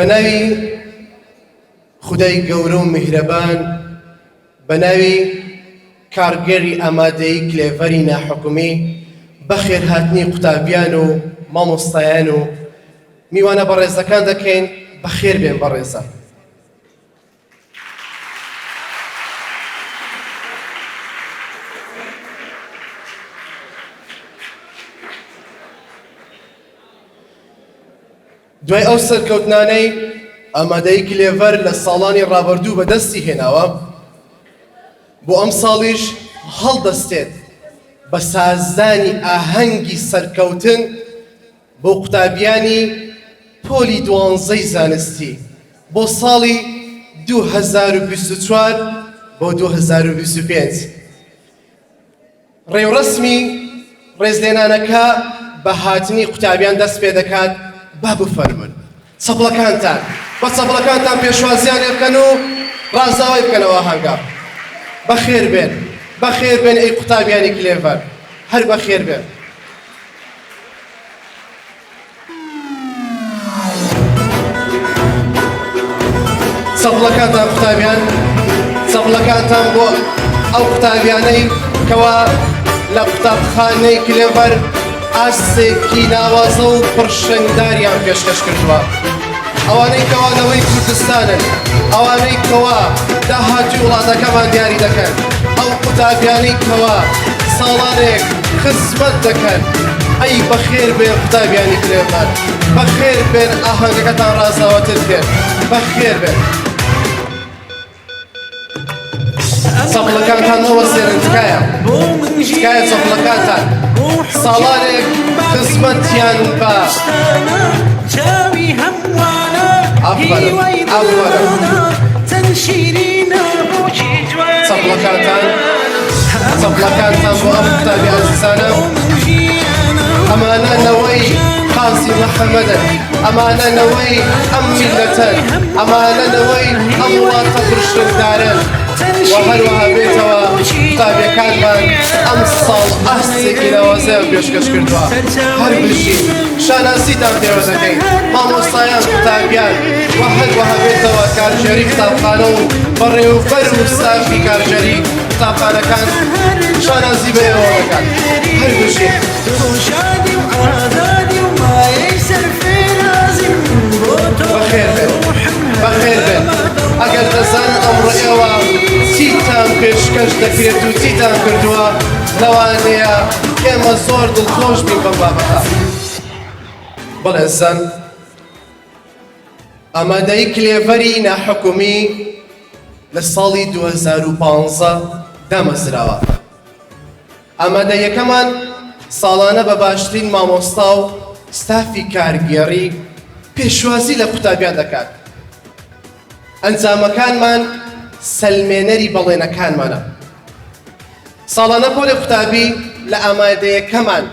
بناوی خدای گەورە و میهرەبان، بەناوی کارگەری ئامادەیی کلێڤەری ناحکومی، بەخێرهاتنی قوتابیان و مامۆستایان و میوانە بەڕێزەکان دەکەین. بەخێر بێن بەڕێزە. دوای ئەو سەرکەوتنانەی ئامادەیی کلێڤەر لە ساڵانی ڕابردوو بەدەستی هێناوە، بۆ ئەم ساڵیش هەڵدەستێت بە سازدانی ئاهەنگی سەرکەوتن بۆ قوتابیانی پۆلی 12ی زانستی بۆ ساڵی 2024 بۆ 2025. ڕێوڕەسمی ڕێزلێنانەکە بە هاتنی قوتابیان دەست پێ دەکات. با بفەرمون چەپڵەکانتان بە چەپڵەکانتان پێشوازیان لێ بکەن و ڕازاوای بکەنەوە ئاهەنگا. بەخێر بێن، بەخێر بێن ئەی قوتابیانی کلێڤەر، هەر بەخێر بێن. چەپڵەکانتان قوتابیان، چەپڵەکانتان بۆ ئەو قوتابیانەی کەوا لە قوتابخانەی کلێڤەر ئاسێکی ناوازە و پڕشنگداریان پێشکەش کردووە. ئەوانەی کەوا لەوەی کوردستانن، ئەوانەی کەوا داهاتوی وڵاتەکەمان دیاری دەکەن، ئەو قوتابیانەی کەوا ساڵانێک خزمەت دەکەن. ئەی بەخێر بێن قوتابیانی کلێڤەر، بەخێر بێن ئاهەنگەکەتان ڕازاوەتر بێن، بەخێر بێن. چەپڵەکانتان نەوەسێنن، تکایە تکایە چەپڵەکانتان ساڵانێک خزمەتیان بە. ئافەرن ئافەرن. چەپڵەکانتان چەپڵەکانتان بۆ ئەم قوتابی عەزیزانە. ئەمانە نەوەی قازی محەممەدن، ئەمانە نەوەی ئەم میلەتەن، ئەمانە نەوەی ئەم وڵاتە پڕشنگدارن. و هەروەها بێتەوە قوتابیەکانمان ئەم ساڵ ئاسێکی ناوازەیان پێشکەش کردووە. هەر بژین شاناسیتان پێوە دەکەین، مامۆستایان قوتابیان، و هەروەها بێتەوە کارژێری قوتابخانە و بەڕێوەبەر و سافی کارژێری قوتابخانەکان شانازی بەیەوە دەکات. هەر بژین. بەخێر بێن، بەخێر بێن. ئەگەر دەزانن ئەمڕۆ ئێوە چیتان پێشکەش دەکرێت و چیتان کردووە، لەوانەیە ئێمە زۆر دڵخۆش بین بەم بابەتە. بەڵێ زەن ئامادەیی کلێڤەری ناحکومی لە ساڵی 2015 دامەزراوە. ئامادەیەکەمان ساڵانە بە باشترین مامۆستا و ستافی کارگێڕی پێشوازی لە قوتابیان دەکات. ئەنجامەکانمان سەلمێنەری بەڵێنەکانمانە. ساڵانە پۆلی قوتابی لە ئامادەیەکەمان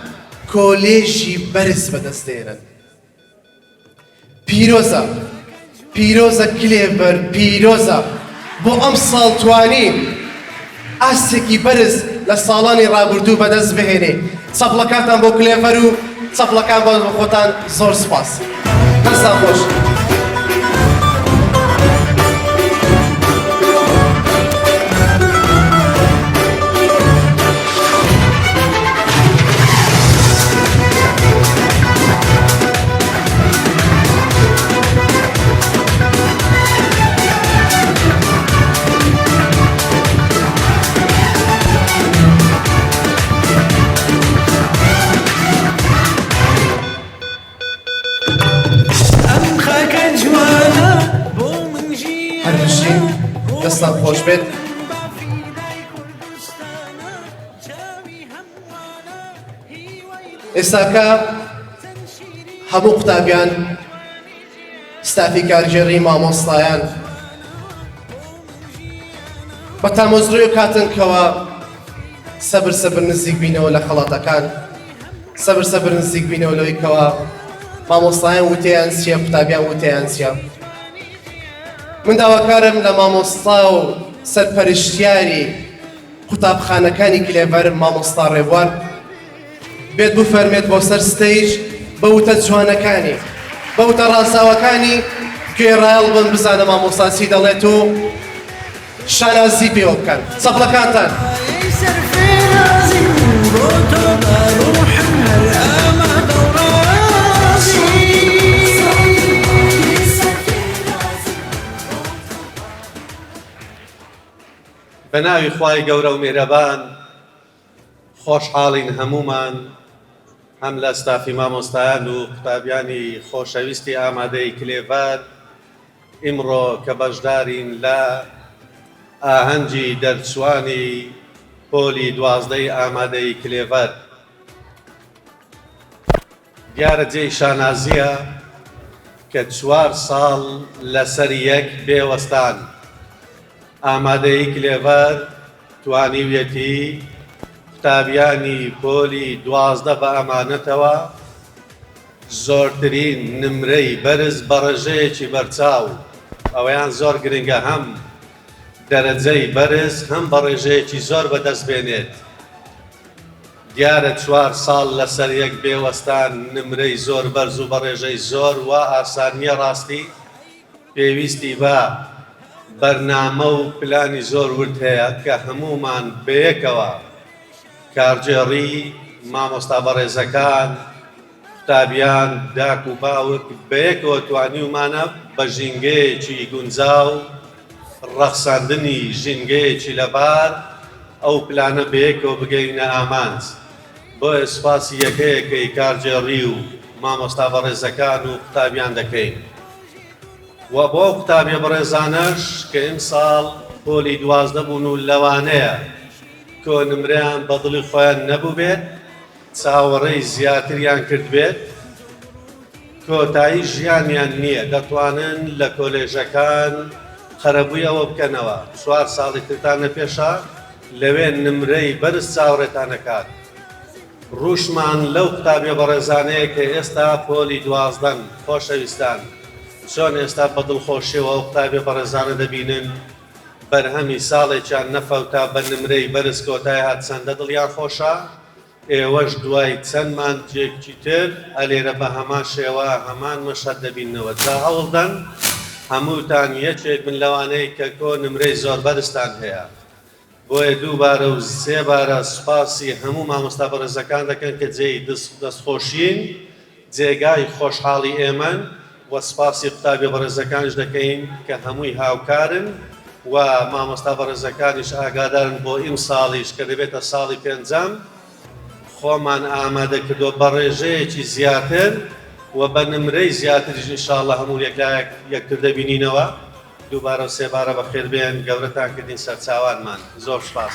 کۆلێژی بەرز بەدەستێنن. پیرۆزە، پیرۆزە کلێڤەر، پیرۆزە. بۆ ئەم ساڵ توانین ئاسێکی بەرز لە ساڵانی ڕابردوو بەدەست بهێنێ. چەپڵەکانتان بۆ کلێڤەر و چەپڵەکان بۆ خۆتان زۆر سوپاس. دەستان خۆش. دەستان خۆش بێت. ئێستاکە هەموو قوتابیان، ستافی کارژێڕی، مامۆستایان بە تامۆزرۆی کاتن کەوە سەبر نزیک بینەوە لە خەڵاتەکان، سەبر نزیک بینەوە لەوەی کەوە مامۆستایان وتەیان چییە، قوتابیان وتەیان چییە. من داواکارم لە مامۆستا و سەرپەرشتیاری قوتابخانەکانی کلێڤەر مامۆستا ڕێبوار بێت بفەرمێت بۆ سەر ستەیج بە وتە جوانەکانی، بە وتە ڕازاوەکانی کوێڕایەڵ بن بزانە مامۆستاسی دەڵێت و شانازی پێوە بکەن چەپڵەکانتان بە ناوی خوای گەورە و میهرەبان خۆشحاڵین هەمومان هەم لە ستافی مامۆستایان و قوتابیانی خۆشەویستی ئامادەی کلێڤەر ئیمڕۆ کە بەشدارین لە ئاهەنگی دەرچوانی پۆلی 12ی ئامادەی کلێڤەر. دیارە جێی شانازیە کە 4 ساڵ لەسەر یەک بێوەستان ئامادەی کلێڤەر توانیویەتی قوتابیانی پۆلی 12 بە ئەمانەتەوە زۆرترین نمرەی بەرز بە ڕێژەیەکی بەرچاو ئەوەیان زۆر گرنگە هەم دەرەجەی بەرز هەم بە ڕێژەیەکی زۆر بەدەست بێنێت. دیارە 4 ساڵ لەسەر یەک بێوەستان نمرەی زۆر بەرز و بە ڕێژەی زۆر وا ئاسانیە ڕاستی پێویستی بە بەرنامە و پلانی زۆر ورد هەیە کە هەمومان بەیەکەوە کارجێڕی مامۆستا بەڕێزەکان قوتابیان داک و باوک بەیەکەوە توانیومانە بە ژینگەیەکی گونجاو ڕەخساندنی ژینگەیەکی لەبار ئەو پلانە بەیەکەوە بگەینە ئامانج. بۆیە سوپاسی یەکەیەکەی کارجێڕی و مامۆستا بەڕێزەکان و قوتابیان دەکەین. و بۆ قوتابیە بەڕێزانەش کە ئیمساڵ پۆلی 12 بوون و لەوانەیە کۆ نمرەیان بە دڵی خۆیان نەبوو بێت چاوەڕێی زیاتریان کرد بێت کۆتایی ژیانیان نییە دەتوانن لە کۆلێژەکان خەرەبووی ئەوە بکەنەوە 4 ساڵی ترتانە پێشە لەوێ نمرەی بەرز چاوەڕێتانەکات. ڕوشمان لەو قوتابیە بەڕێزانەیە کە ئێستا پۆلی 12 خۆشەویستان چۆن ئێستا بە دڵخۆشیەوە ئەو قوتابیە بەڕێزانە دەبینن بەرهەمی ساڵێکیان نەفەوتا بە نمرەی بەرز کۆتای هات چەندە دڵیان خۆشە. ئێوەش دوای چەند مانجێکی تر ئەلێرە بە هەمان شێوە هەمان مەشەد دەبینەوە جا هەوڵدەن هەمووتان یەکێک من لەوانەیە کە کۆ نمرەی زۆر بەرزتان هەیە. بۆیە دووبارە و سێبارە سوپاسی هەموو مامۆستا بەڕێزەکان دەکەن کە جێی دەستخۆشین جێگای خۆشحاڵی ئێمەن و سوپاسی قوتابیە بەڕێزەکانش دەکەین کە هەمووی هاوکارن و مامۆستا بەڕێزەکانیش ئاگادارن بۆ ئیمساڵیش کە دەبێتە ساڵی پێنجەم خۆمان ئامادە کردو بە ڕێژەیەکی زیاتر و بە نمرەی زیاتریش ئینشاڵڵا هەموو یەکتر دەبینینەوە. دووبارە و سێبارە بەخێر بێن گەورەتان کردین سەرچاوانمان زۆر سوپاس.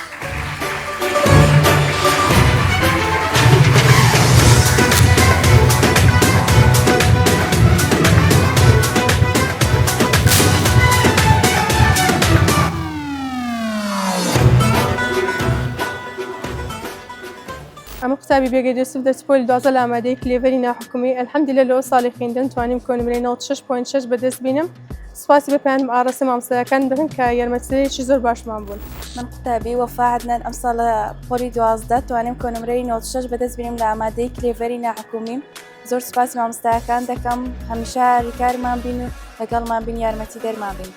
ئەمە قوتابی بێگەی دەسوب دەچپۆلی 12 لە ئامادەی کلێڤەری ناحکومی ئەلحەمدولیلا لەوە ساڵی خوێندن توانیم کۆنمرەی 96.6 بەدەست بینم. سوپاسی بە پێیانم ئاڕاستە مامۆستایەکان دەکەن کە یارمەتیدەرێکی زۆر باشمان بوون. من قوتابی وەفا عەدنان ئەم ساڵە پۆلی 12 توانیم کۆنمرەی 96 بەدەست بینم لە ئامادەی کلێڤەری ناحکومی. زۆر سوپاسی مامۆستایەکان دەکەم هەمیشە هاریکارمان بین و لەگەڵمان بین یارمەتیدەرمان بین.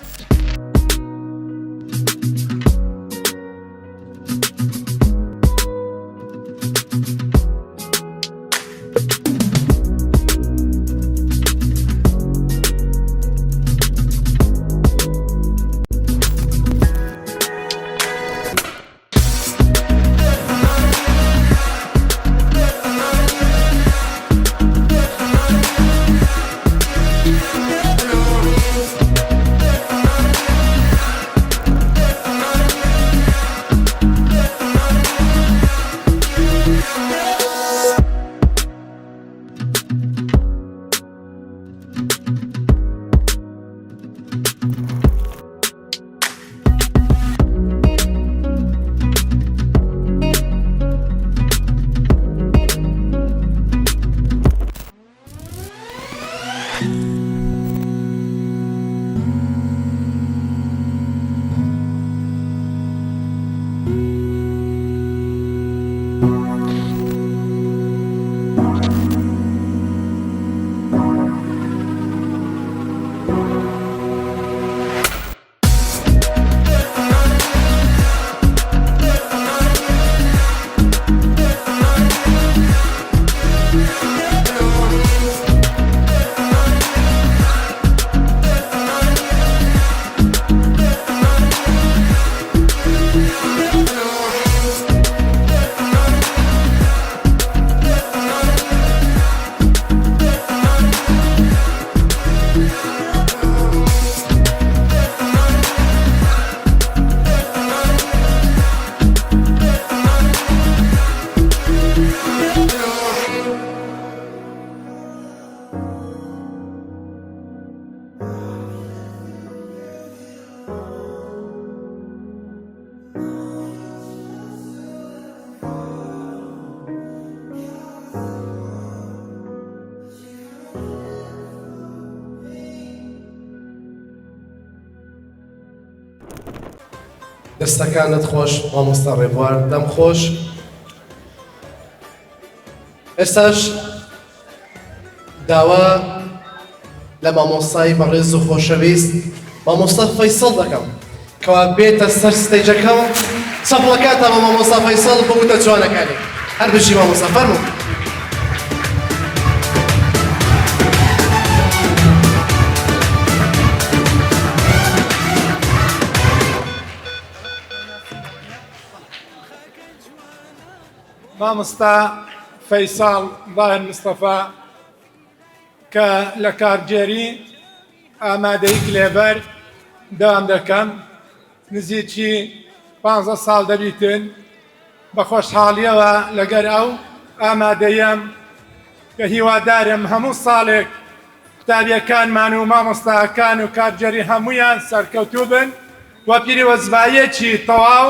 دەستەکانت خۆش مامۆستا ڕێبوار دەم خۆش. ئێستاش داوا لە مامۆستای بەڕێز و خۆشەویست مامۆستا فەیسەڵ دەکەم کەوا بێتە سەر ستەیجەکە و چەپڵەکاتە بە مامۆستا فەیسەڵ بۆ وتە جوانەکانی هەر بژی مامۆستا فەرموو. مامۆستا فەیساڵ باهر مستەفا کە لە کارگێری ئامادەی کلێبەر دەوام دەکەم نزیکی 15 ساڵ دەبیتن بە خۆشحاڵیەوە لەگەر ئەو ئامادەیەم کە هیوادارم هەموو ساڵێک قوتابیەکانمان و مامۆستاکان و کارگێری هەمویان سەرکەوتوو بن و پیرۆزبایەکی تەواو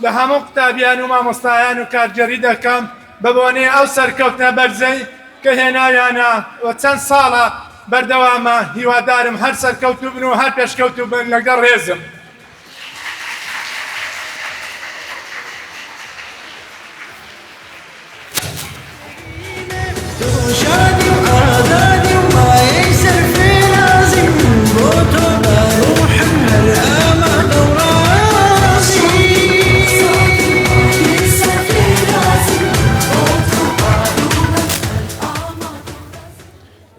لە هەموو قوتابیان و مامۆستایان و کارگێری دەکەم بە بۆنەی ئەو سەرکەوتنە بەرزەی کە هێناویانە و چەند ساڵە بەردەوامە هیوادارم هەر سەرکەوتوو بن و هەر پێشکەوتوو بن لەگەڵ ڕێزم.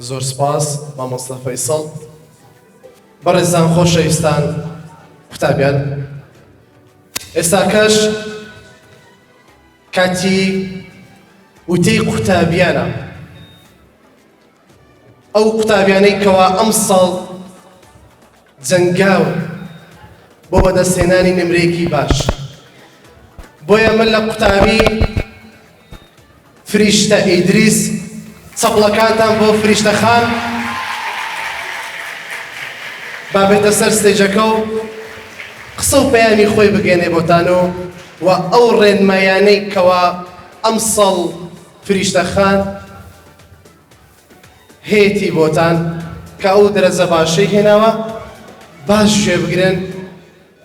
زۆر سپاس مامۆستا فەیسەڵ. بەڕێزان خۆشەویستان قوتابیان، ئێستاکەش کاتی وتەی قوتابیانە، ئەو قوتابیانەی کەوا ئەم ساڵ جەنگاون بۆ بەدەستهێنانی نمرەیەکی باش. بۆیە من لە قوتابی فریشتە ئیدریس چەپڵەکانتان بۆ فریشتە خان با بێتە سەر ستێجەکە و قسە و پەیامی خۆی بگەێنێ بۆتان و ئەو ڕێنمایانەی کەوا ئەم ساڵ فریشتە خان هێتی بۆتان کە ئەو دەرەجە باشەی هێناوە باش گوێ بگرن،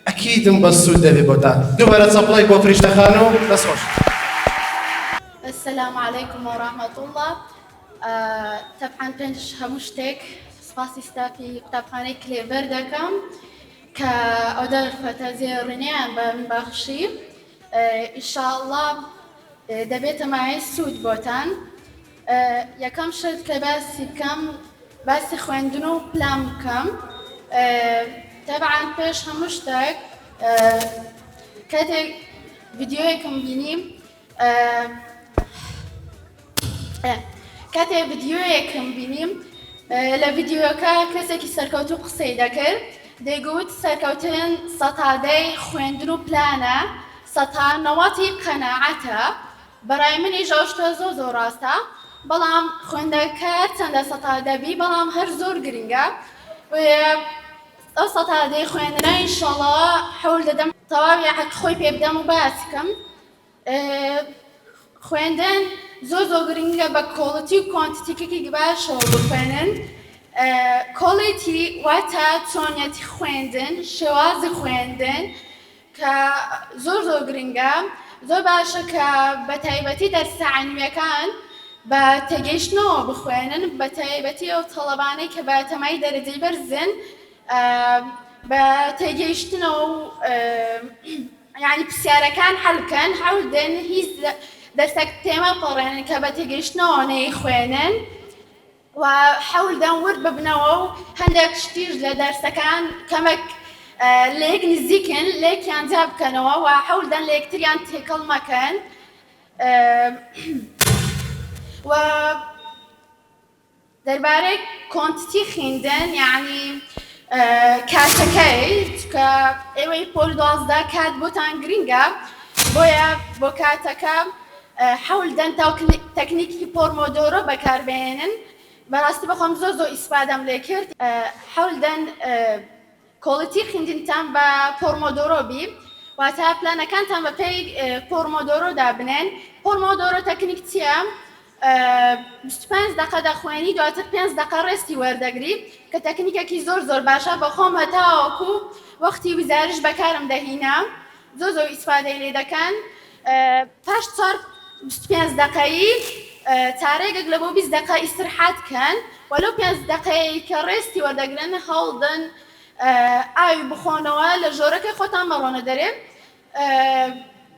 ئەکیدم بە سوود دەبێ بۆتان. دووبارە چەپڵێک بۆ فریشتە خان و دەست خۆش. السلام عليكم ورحمة الله. طبعا پێنج هەموو شتێک سپاسی ستافی قوتابخانەی کلێبەر دەکەم کە ئەو دەرفەتە زێڕینیان بە من بەخشی. ئینشاءالله دەبێتە مایە سوود بۆتان. یەکەم شت کە باسی بکەم باسی خوێندن و پلان بکەم. طبعا پێش هەموو شتێک کاتێک ڤیدیۆیەکم بینیم کاتێک ڤیدیۆیەکم بینیم لە ڤیدیۆکە کەسێکی سەرکەوتوو قسەی دەکرد دەیگوت سەرکەوتن سەتادەی خوێندن و پلانە، سەتا نەواتی قەناعەتە. بەڕای منیش ئەو شتە زۆر ڕاستە، بەڵام خوێندەکە چەندە سەتا دەبی بەڵام هەر زۆر گرنگە. ئەو سەتادەی خوێندنە ئینشاڵڵا حەول دەدەم تەواوی حەق خۆی پێ بدەم و باسی بکەم. خوێندن زۆر گرنگە بە کۆڵەتی و کۆنتیتیکێکی باشەوە بخوێنن. کۆڵیتی واتە چۆنیەتی خوێندن، شێوازی خوێندن کە زۆر گرنگە. زۆر باشە کە بە تایبەتی دەرسە عەلمیەکان بە تێگەیشتنەوە بخوێنن، بە تایبەتی ئەو تەڵەبانەی کە بە تەمای دەرەجەی بەرزن بە تێگەیشتنەوە و یعنی پرسیارەکان حەڵ بکەن، حەول بدەن هیچ دەرسێک تێمە پەڕێنن کە بە تێگەیشتنەوە نەیخوێنن و حەول بدەن ورد ببنەوە و هەندێک شتیش لە دەرسەکان کەمێک لێک نزیکن لێکیان جا بکەنەوە و حەول بدەن لە یەکتریان تێکەڵ مەکەن. و دەربارەی کۆنتیتی خوێندن یعنی کاتەکەی کە ئێوەی پۆل 12 کات بۆتان گرنگە، بۆیە بۆ کاتەکە حەول بدەن تەکنیکی پۆرمۆدۆرۆ بەکاربهێنن. بەڕاستی بەخۆم زۆر ئیسپادەم لێ کرد. حەول بدەن کۆڵیتی خوێندنتان بە پۆرمۆدۆرۆ بی، واتە پلانەکانتان بە پێی پۆرمۆدۆرۆ دابنێن. پۆرمۆدۆرۆ تەکنیک چییە؟ 25 دقە دەخوێنی دواتر 5 دقە ڕێستی وەردەگری کە تەکنیکێکی زۆر باشە. بە خۆم هەتاوەکو وەختی ویزارش بەکارم دەهینە زۆر ئیسپادەی لێ دەکەن پاش 25 دقەیی تارێکێک لە بۆ 20 دقە ئیستراحات کەن وەلو 5 دقەیە کە ڕێستی وەردەگرن هەڵدن ئاوی بخۆنەوە لە ژۆرەکەی خۆتان مەڕۆنە دەرێ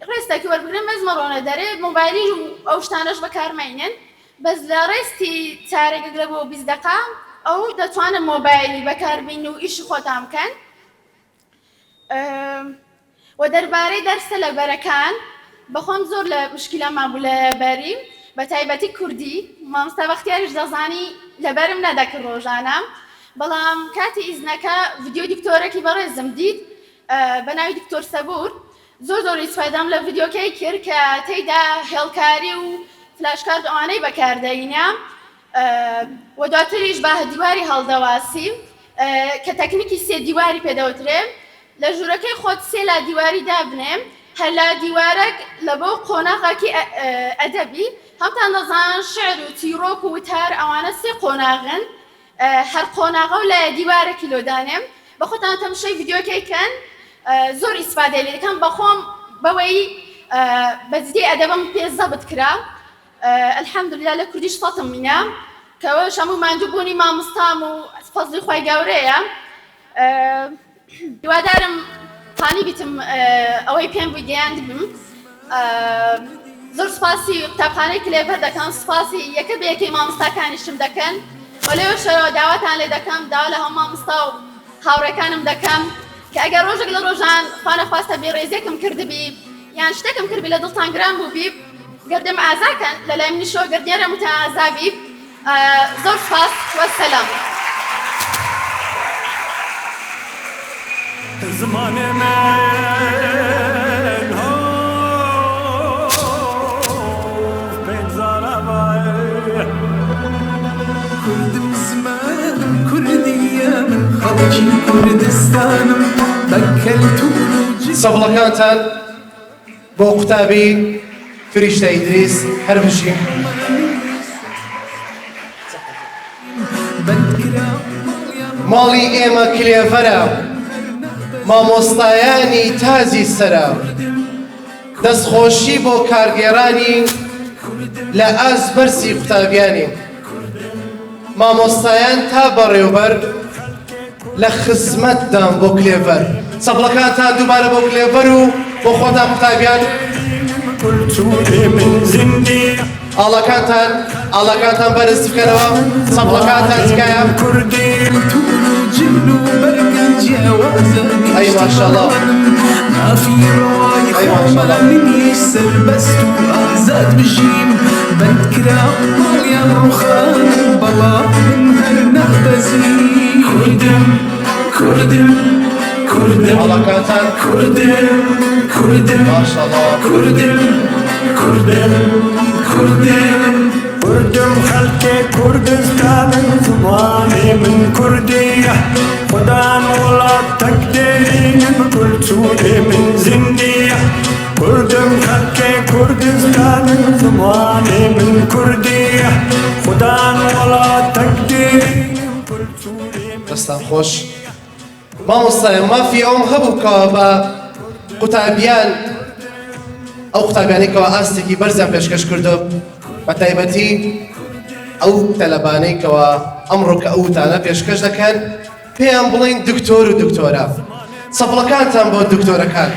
ڕێستێکی وەربگرن بەس مەڕۆنە دەرێ مۆبایلی ئەو شتانەش بەکارمەینن بەس لە ڕێستی تارێکێک لە بۆ 20 دقە ئەو دەتوانن مۆبایلی بەکاربین و ئیشی خۆتان بکەن و دەربارەی دەرسە لەبەرەکان بەخۆم زۆر لە مشکلە مابوو لەبەری بە تایبەتی کوردی مامۆستا بەختیاریش دەزانی لەبەرم نەدەکرد ڕۆژانە بەڵام کاتی ئیزنەکە ڤیدیۆ دیکتۆرێکی بەڕێزم دیت بە ناوی دکتۆر سەبور زۆر ئیسپادەم لە ڤیدیۆکەی کرد کە تێیدا هێڵکاری و فلاشکارد ئەوانەی بەکاردەینە و دواتریش بە دیواری هەڵدەواسی کە تەکنیکی سێ دیواری پێدەوترێ لە ژوورەکەی خۆت سێ لا دیواری دابنێ هەر لا دیوارێک لە بۆ قۆناغێکی ئەدەبی هەمتان دەزانن شعر و تیرۆک و وتار ئەوانە سێ قۆناغن هەر قۆناغە و لە دیوارێکی لۆدانێ بە خۆتان تەماشای ڤیدیۆکەیکەن زۆر ئیسپادەی لێ دەکەم بەخۆم بەوەی بەجددی ئەدەبم پێ زەبط کرا ئەلحەمدوللا لە کوردیش سەڵتم مینە کەەوەش هەموو ماندووبوونی مامۆستام و فەزلی خۆی گەورەیە هیوادارم خانی بیتم ئەوەی پێم بووی گەیاند بم زۆر سوپاسی قوتابخانەی کلێڤەر دەکەم سوپاسی یەکە بە یەکەی مامۆستاکانیشم دەکەن و لەوێشەوە داواتان لێ دەکەم داوا لە هەموو مامۆستا و هاوڕێکانم دەکەم کە ئەگەر ڕۆژێک لە ڕۆژان خوانەخواستە بێڕێزیەکم کردبی یان شتێکم کردبی لە دڵتان گران بووبی گەردەم ئازاکەن لە لای منیشەوە گەردیارە وتە ئازابی زۆر سپاس وەسەلام زمان من بنزارة باي كردم زمانم كردية من خەڵکی کوردستانم بەکەلتور سەبڵەکانتان بۆ قوتابی فریشتە ئیدریس هەر بژیم ماڵی ئێمە کلێڤەرە مامۆستایانی تازی سەرە دەستخۆشی بۆ کارگێڕانی لە ئاز بەرزی قوتابیانی مامۆستایان تا بەڕێوبەر لە خزمەتدان بۆ کلێڤەر سەبڵەکانتان دووبارە بۆ کلێڤەر و بۆ خۆتان قوتابیان ئاڵەکانتان بەرز بکەنەوە سەبڵەکانتان تکایە ئەی ماشەڵڵا مافی ڕۆی خۆمەڵامنیش سەربەست و ئازاد بژیم بەندکرا ماڵیان ڕووخان بەڵام من هەر نەخبەزی کوردم کوردم کوردم ئاڵەکانتان کوردم ماشەڵڵا کوردم كردم خلقي كردستان زماني من كردية خدان ولا تقديرين بكل سوري من زندية كردم خلقي كردستان زماني من كردية خدان ولا تقديرين بكل سوري دەستان خۆش مامۆستایان مافی ئەوم هەبوو کەوە بە قوتابیان ئەو قوتابیانێکەوە ئاستێکی بەرزیان پێشکەش کردو بە تایبەتی ئەو تەلەبانەیەکەوە ئەمڕۆ کە ئەوتانە پێشکەش دەکەن پێیان بڵین دکتۆر و دکتۆرە سەبڵەکانتان بۆ دکتۆرەکان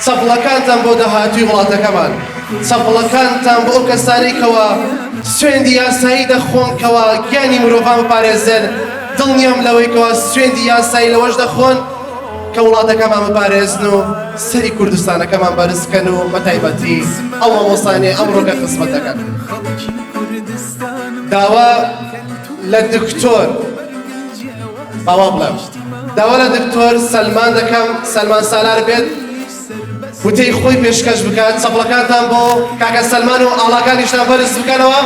سەبڵەکانتان بۆ داهاتووی وڵاتەکەمان سەبڵەکانتان بۆ ئەو کەسانێکەوە سوێندی یاسایی دەخۆن کەوە گیانی مرۆڤان بپارێزن دڵنیام لەوەیکەوە سوێندی یاسایی لەوەش دەخۆن کە وڵاتەکەمان بپارێزن و سەری کوردستانەکەمان بەرزکەن و بە تایبەتی ئەو مامۆستانێ ئەمڕۆکە خزمەت دەکەن داوا لە دکتۆر باوا بڵێم داوا لە دکتۆر سەلمان دەکەم سەلمان سالار بێت وتەی خۆی پێشکەش بکات سەبڵەکانتان بۆ کاکە سەلمان و ئاڵاکانیشتان بەرز بکەنەوە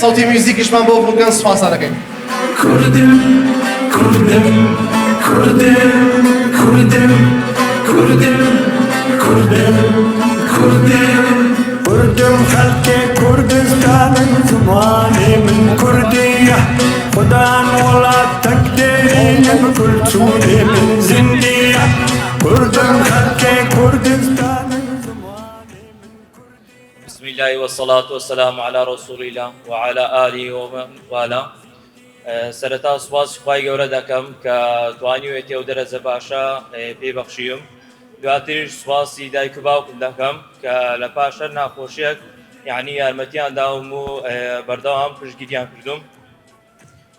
سەوتی میوزیکیشمان بۆ بکەن سوپاسان دەکەین كردم كردم كردم كردم كردم كردم كردم كردم خلقي كردستان زماني من كردية خدان ولا تقديرين بكل سوري من زندية كردم خلقي كردستان بسم الله والصلاة والسلام على رسول الله وعلى آله ومن والاه. سرتا سواس خوای گەورە دەکەم کە توانیوێتی ئەو دەرەجە باشە پێبەخشیم. دواتریش سواسی دایک و باوکم دەکەم کە لە پاش هەر ناخۆشیەک یعنی یارمەتیان داوم و بەردەوام پشتگیریان کردوم.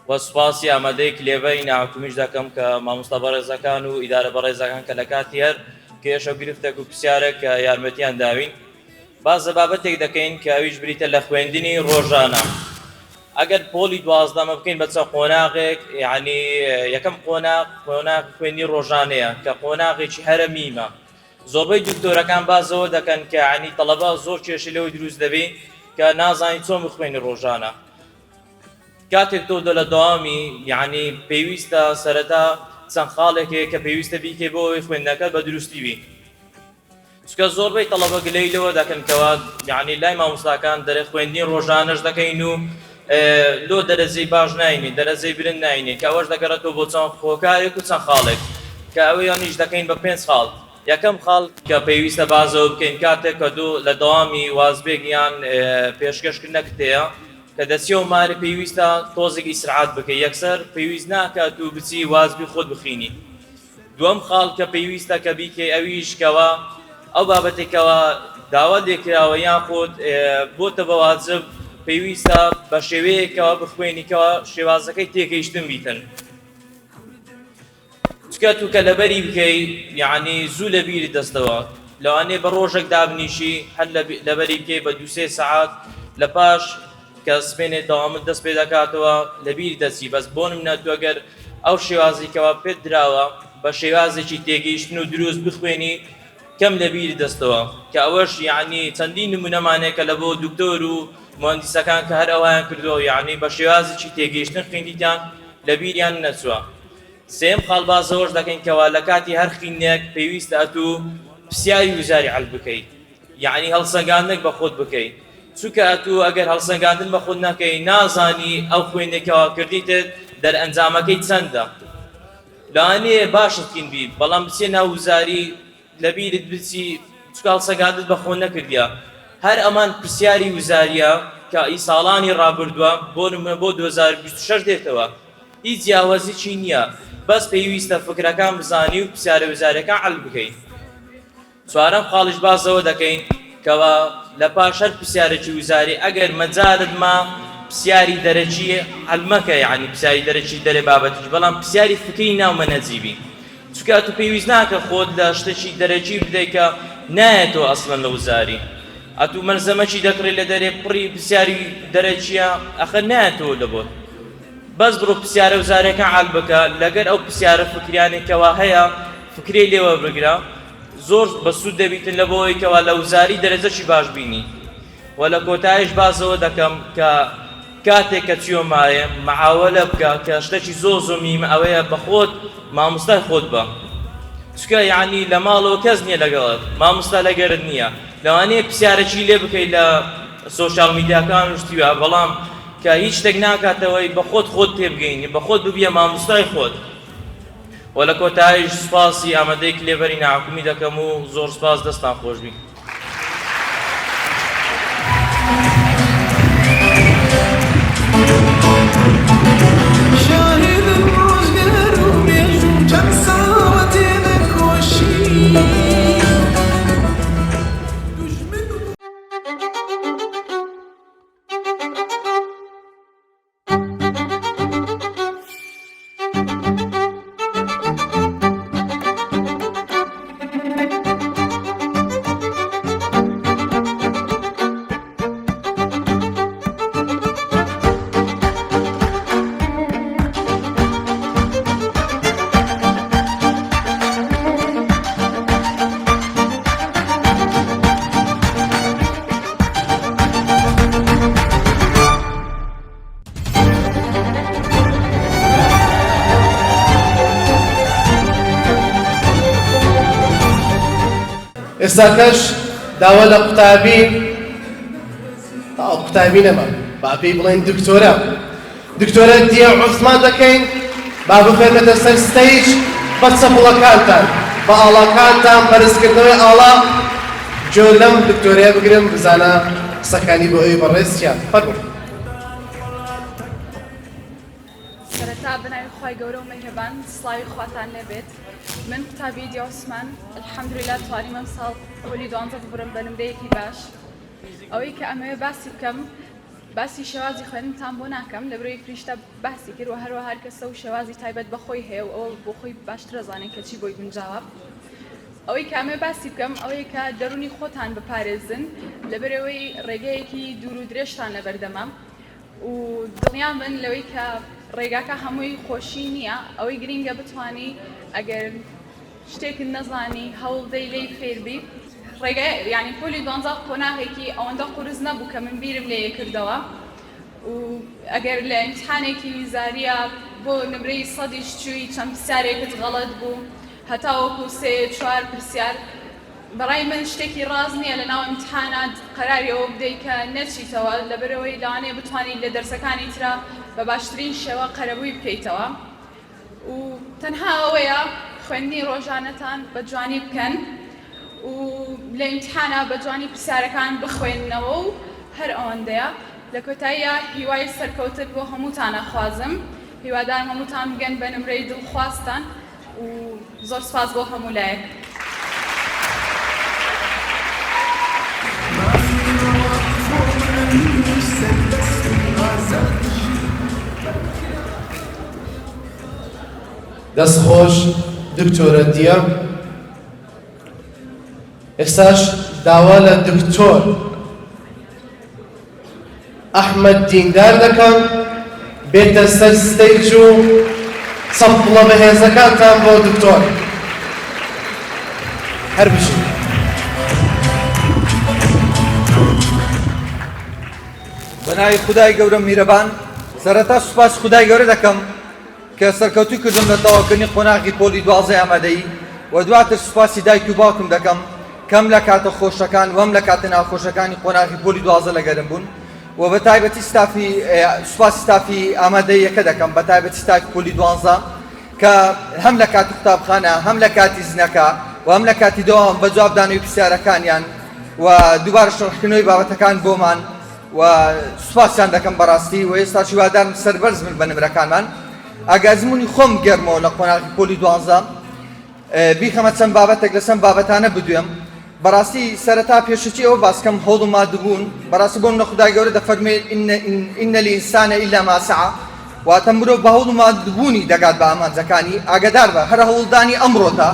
و سواسی ئامادەی کلێڤەری ناحکومیش دەکەم کە مامۆستا بەڕێزەکان و ئیدارە بەڕێزەکان کە لە کاتی هەر کێشە و گرفتێک و پرسیارێک کە یارمەتیان داوین. باز لە بابەتێک دەکەین کە ئەویش بریتە لە خوێندنی ڕۆژانە. ئەگەر پۆلی 12 بکەین بە چەند قۆناغێک یعنی یەکەم قۆناغ خوێندنی ڕۆژانەیە کە قۆناغێکی هەرە میمە. زۆربەی دکتۆرەکان بازەوە دەکەن کە ینی تەڵەبە زۆر کێشە لەوەی دروست دەبێت کە نازانی چۆن بخوێنی ڕۆژانە. کاتێک تۆ لە دەوامی یعنی پێویستە سەرەتا چەند خاڵێکێک کە پێویستە بیکەی بۆ ئەوەی خوێندنەکەت بە دروستی بی. چکە زۆربەی تەڵەبە گلەی لەوە دەکەن کەوا یعنی لای مامۆستاکان دەرێ خوێندنی ڕۆژانەش دەکەین و لۆ دەرەجەی باش ناینی دەرەجەی برن ناینی کە ئەوەش دەگەڕێتەوە بۆ چەند خۆکارێک و چەند خاڵێک کە ئەوەیانیش دەکەین بە 5 خاڵ. یەکەم خاڵ کە پێویستە بازەوە بکەین کاتێک کە دوو لە دەوامی وازبێک یان پێشکەشکردنەکە هەیە کە دەچی و مارە پێویستە تۆزێکی سرعات بکەی یەکسەر پێویست ناکات و بچی وازبی خۆت بخینی. دووەم خاڵ کە پێویستە کە بیکەی ئەویش کەوە ئەو بابەتێکەوە داوا لێکراوە یان خۆت بۆتە بە واجب پێویستە بە شێوەیەکەوە بخوێنیکەوە شێوازەکەی تێگەیشتن بیتن. چکە تو کە لەبەری بکەی یعنی زوو لە بیری دەستەوە لەوانێ بە ڕۆژێک دابنیشی هەر لەبەری بکەی بە 2-3 سەعات لە پاش کە سپێنێت دەوامت دەست پێ دەکاتەوە لە بیری دەچی. بەس بۆ نمونە تو ئەگەر ئەو شێوازێکەوە پێت دراوە بە شێوازێکی تێگەیشتن و دروست بخوێنی کەم لە بیری دەستەوە کە ئەوەش یعنی چەندین نمونەمانێکە لە بۆ دکتۆر و مهندسەکان کە هەر ئەویان کردووە یعنی بە شێوازێکی تێگەیشتن خوێندیتیان لە بیریان نەچووە. سێم خاڵ بازەوەش دەکەین کەوا لە کاتی هەر خوێندنێک پێویستە ئەتوو پرسیاری وزاری عەل بکەیت یعنی هەڵسەنگاندنێک بە خۆت بکەیت. چونکە ئەتوو ئەگەر هەڵسەنگاندن بە خۆت نەکەی نازانی ئەو خوێندێکەوە کردیتت دەرئەنجامەکەی چەندە. لەوانەیە باشت کین بی بەڵام بچێ ناو وزاری لە بیرت بچی چونکە هەڵسەنگاندت بە خۆ نەکردیە. هەر ئەمان پرسیاری وزاریە کە ئی ساڵانی ڕابردووە بۆ نمونە بۆ 2026 دێتەوە هیچ جیاوازیی نییە بەس پێویستە فکرەکان بزانی و پرسیارە وزاریەکان عەل بکەیت. چوارەم خاڵیش بازەوە دەکەین کەوا لە پاش هەر پرسیارێکی وزاری ئەگەر مەجالت ما پرسیاری دەرەجی عەل مەکە یعنی پرسیاری دەرەجی دەرێ بابەتیش بەڵام پرسیاری فکری ناو مەنەجیبی. چونکە تو پێویست ناکە خۆت لە شتێکی دەرەجی بدەی کە نایەتەوە ئەسڵەن لە وزاری. ئەتوو مەرزەمەکی دەکڕێت لە دەرێ پڕی پرسیاری دەرەجیە ئەخە نایەتەوە لە بۆت. بەس بڕۆ پرسیارە وزارەکە عەل بکە لەگەر ئەو پرسیارە فکریانێکەوە هەیە فکرەی لێوە بگرە زۆر بەسوود دەبیتن لە بۆ ئەوەیکەوە لە وزاری دەرەجەی باش بینی. و لە کۆتاییش بازەوە دەکەم کە کاتێک کە چیۆ مایە مەعاوەلە بکە کە شتێکی زۆر میمە ئەوەیە بە خۆت مامۆستای خۆت بە. چکە یعنی لە ماڵەوە کەس نییە لەگەڵت مامۆستا لەگەرت نییە لەوانەیە پرسیارێکی لێ بکەیت لە سۆشیال میدیاکان شتیوە بەڵام کە هیچ شتێک ناکاتەوەی بە خۆت تێبگەینی بە خۆت ببیە مامۆستای خۆت. و لە کۆتاییش سوپاسی ئامادەی کلێڤەری ناحکومی دەکەم و زۆر سوپاس دەستان خۆش بین. ئێستاکەش داوا لە قوتابی نەما با پێی بڵێن دکتۆرە دیە عوسمان دەکەین با بخوێنێتە سەر ستەیج بە چەپڵەکانتان. بە ئاڵاکانتان بەرزکردنەوەی ئاڵا جۆ لەم دکتۆرەیە بگرم بزانە قسەکانی بۆ ئەوی بەڕێزیان فەرموو. سەرەتا بناوی خی گەورە و مهرەبان سڵاوی خواتان لێبێت. من قوتابی دیاسمان الحەمدوللا توانیم ئەم ساڵ پۆلی 12 ببڕم بە نمرەیەکی باش. ئەوەی کە ئەمەوێ باسی بکەم باسی شێوازی خوێندنتان بۆ ناکەم لە بەرەوەی فریشتە باسی کرد و هەروە هەر کەسە و شێوازی تایبەت بەخۆی هەیە و ئەوە بۆ خۆی باشتر ئەزانێت کە چی بۆی گونجاوە. ئەوەی کە ئەمێ باسی بکەم ئەوەیە کە دەرونی خۆتان بپارێزن لە بەرەوەی ڕێگەیەکی دوور و درێژتان لەبەردەمە و دڵنیان بن لەوەی کە ڕێگاکە هەمووی خۆشی نییە ئەوەی گرینگە بتوانی ئەگەر شتێکت نەزانی هەوڵدەی لێی فێربی ڕێگای یعنی پۆلی 12 قۆناغێکی ئەوەندە قورس نەبوو کە من بیرم لێ کردەوە و ئەگەر لە ئیمتحانێکی ویزاریە بۆ نمرەی سەدیش چووی چەند پرسیارێکت غەڵەت بوو هەتا وەکو 3-4 پرسیار بەڕای من شتێکی ڕاز نییە لە ناو ئیمتحانات قەراریەوە بدەیت کە نەچیتەوە لەبەرەوەی لەوانەیە بتوانیت لە دەرسەکانی ترە بە باشترین شێوە قەرەبووی بکەیتەوە و تەنها ئەوەیە خوێندنی ڕۆژانەتان بە جوانی بکەن و لە ئیمتحانە بە جوانی پرسیارەکان بخوێننەوە و هەر ئەوەندەیە لە کۆتاییە هیوای سەرکەوتن بۆ هەمووتانە خوازم هیوادارم هەمووتان بگەن بە نمرەی دڵخواستان و زۆر سپاس بۆ هەموو لایەک. دەستخۆش دکتۆرە دیە ئێستاش داوا لە دکتۆر ئەحمەد دیندار دەکەم بێتە سەر ستەیج و سەپڵە بەهێزەکانتان بۆ دکتۆر هەر بچین. بەناوی خودای گەورە میرەبان سەرەتا سوپاس خودای گەورە دەکەم کە سەرکەوتوی کردم لە تەواوکردنی قۆناغی پۆلی 12 ئامادەیی و دواتر سوپاسی دایک و باوکم دەکەم کەم لە کاتە خۆشەکان وەم لە کاتە ناخۆشەکانی قۆناغی پۆلی 12 لەگەرم بوون و بە تایبەتی سوپاسی ستافی ئامادەیەکە دەکەم بە تایبەتی ستافی پۆلی 12 کە هەم لە کاتی قوتابخانە هەم لە کاتی زنەکە و هەم لە کاتی دەوام بە جوابدانەوەی پرسیارەکانیان و دووبارە شەڕحکردنەوەی بابەتەکان بۆمان و سوپاسیان دەکەم بەڕاستی و ئێستا هیوادارم سەربەرز بن بە نمرەکانمان. ئاگازمونی خۆم گەرمەوە لە قۆناغی پۆلی 12 بیخەمە چەند بابەتێک لەسەم بابەتانە بدوێم. بەڕاستی سەرەتا پێشەچی ئەوە باسکەم هەوڵ و مادووبوون بەڕاستی بۆم لە خودای گەورە دەفەرمێت ئینە لئینسانە ئیلا ما سعى واتە مرۆڤ بە هەوڵ و مادووبوونی دەگات بە ئامانجەکانی ئاگادار بە هەر هەوڵدانی ئەمڕۆتە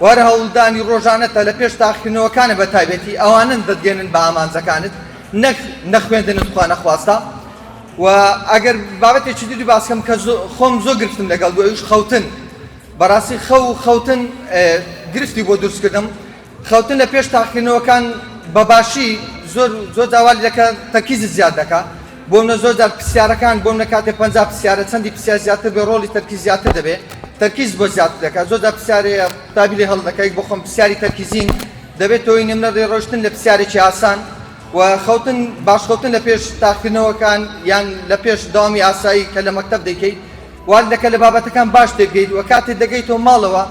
و هەر هەوڵدانی ڕۆژانەتە لە پێش تاقیکردنەوەکانە بە تایبەتی ئەوانن دەتگەێنن بە ئامانجەکانت نەخوێندنت خوا نەخواستە. و ئەگەر بابەتێکی دووری باسکەم کە خۆم زۆر گرفتم لەگەڵ بۆ ئەوش خەوتن بەڕاستی خەوتن گرفتی بۆ دروستکردم. خەوتن لە پێش تاقیکردنەوەکان بەباشی زۆر داوالی دەکە تەرکیزت زیاد دەکات بۆم لە زۆر جار پرسیارەکان بۆم لە کاتێک 50 پرسیارە چەندی پرسیار زیاتر بێ ڕۆڵی تەرکیز زیاتر دەبێت تەرکیز بۆ زیاتر دەکات زۆر جار پرسیارێ قوتابی لێ هەڵدەکەیت بۆ خۆم پرسیاری تەرکیزین دەبێت تۆی نمرە ڕۆشتن لە پرسیارێکی ئاسان و خەوتن باشخەوتن لە پێش تاقیکردنەوەکان یان لە پێش داوامی ئاسایی کە لە مەکتەب دەیکەیت وارد دەکە لە بابەتەکان باش تێبگەیت و کاتێک دەگەیتەوە ماڵەوە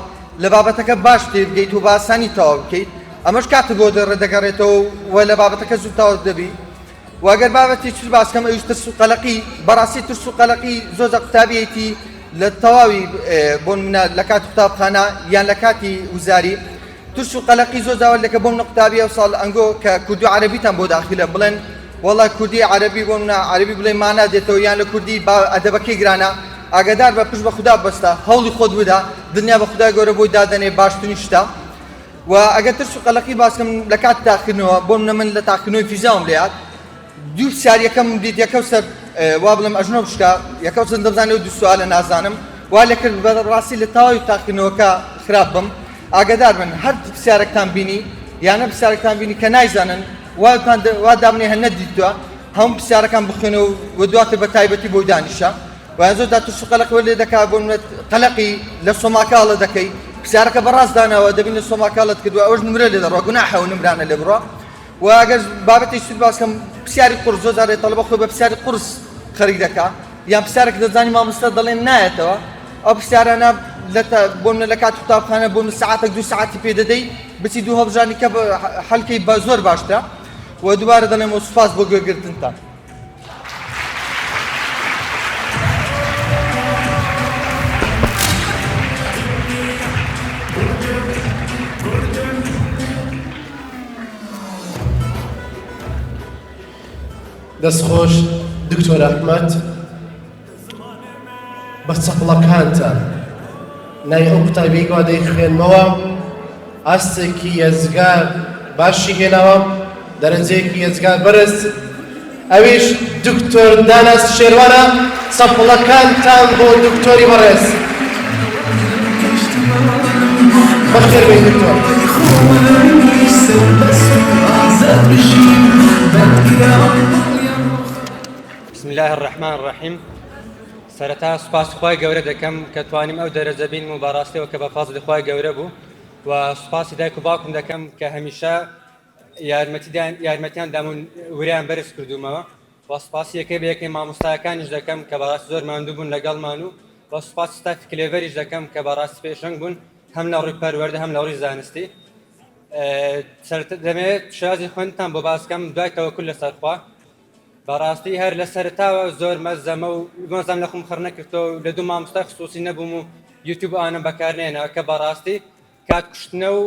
لە بابەتەکە باش تێبگەیت و بە ئاسانی تەواو بکەیت ئەمەش کاتە بۆ ڕێدەگەڕێتەوە و لە بابەتەکە زوو تەواو دەبی. و ئەگەر بابەتی چ باسکەم ئەوش ترس و قەلەقی بەڕاستی ترس و قەلەقی زۆر قوتابیەتی لە تەواوی بۆ منە لە کاتی قوتابخانە یان لە کاتی وزاری ترس و قەلەقی زۆر داوای دەکە بۆم لە قوتابی ئەو ساڵ ئەنگۆ کە کوردی و عەرەبیتان بۆ داخلە بڵێن وەڵا کوردی عەرەبی بۆ منە عەرەبی بڵێ مانا دێتەوە یان لە کوردی ئەدەبەکەی گرانە ئاگادار بە پشت بە خوددا بەستە هەوڵی خۆت بدا دنیا بە خودای گەورە بۆی دادەنێ باشترین شتە. و ئەگەر ترس و قەلەقی باسکەم لە کات تاقیکردنەوە بۆ منە من لە تاقیکردنەوەی فیزیاوم لێهات دوو پرسیارەکەم دیت یەکەو سەر وا بڵێم ئەژنۆ بشکا یەکەو چەند دەبزانێ و دوو سوالە نازانم وا لێ کرد بەڕاستی لە تەواوی تاقیکردنەوەکە خراپ بم. ئاگادار بن هەر پرسیارێکتان بینی یانە پرسیارێکتان بینی کە نایزانن وا دامنێ هەر نەدیتووە هەموو پرسیارەکان بخوێنەوە و دواتر بە تایبەتی بۆی دانیشە و زۆردا ترس و قەلەقەوە لێ دەکات بۆ قەلەقی لە سۆماکاڵە دەکەی پرسیارەکە بەڕاست داناوە دەبین لە سۆماکاڵت کردووە ئەوەش نمرە لێ دەڕۆ گوناحە و نمرانە لێ بڕۆ. و ئەگەر بابەتی سوود باسکەم پرسیاری قورس زۆر جار تەڵەبە خۆی بە پرسیاری قورس خەریک دەکات یان پرسیارێک دەزانی مامۆستا دەڵێن نایەتەوە ئەو پرسیارانە بۆم لە کات قوتابخانە بۆم ساعتێک 2 ساعتی پێ دەدەی بچی دوو هەڵبژانی کە حەلکەی بە زۆر باشترە و دووبارە دەڵێمەوە سوپاس بۆ گوێگرتنتان. دەستخۆش دکتۆر ئەحمەد بە چەپڵەکانتە نای ئەو قوتابیەی وا دەیخوێنمەوە ئاستێکی ئێزگار باشی هێناوە دەرەجەیەکی ئێزگار بەرز ئەویش دکتۆر داناس شێروانە چەپڵەکانتان بۆ دکتۆری بەڕێز بەخێر بێی دکتۆر. بسم الله الرحمن الرحيم سرتا سپاس خوای گەورە دەکەم کە توانیم ئەو دەرەجە بین و بەڕاستیەوە کە بە فەزلی خوای گەورە بوو و سوپاسی دایک و باوکم دەکەم کە هەمیشە یارمەتیان دام و وریان بەرز کردومەوە و سوپاسی یەکەی بە یەکەی مامۆستایەکانیش دەکەم کە بەڕاستی زۆر ماندوو بوون لەگەڵمان و سوپاسی ستاف کلێڤەریش دەکەم کە بەڕاستی پێشەنگ بوون هەم لە ڕووی پەروەردە هەم لە ڕووی زانستی. دەمەوێت شازی خوێنتان بۆ باسکەم دوای تەوەکل لەسەرخوا بەڕاستی هەر لە سەرتاوە زۆر مەزەمە و مەزەم لە خۆم خڕ نەکردەوە و لە دوو مامۆستا خصوصی نەبووم و یوتیوب ئانم بەکارنێنەوە کە بەڕاستی کات کوشتنە و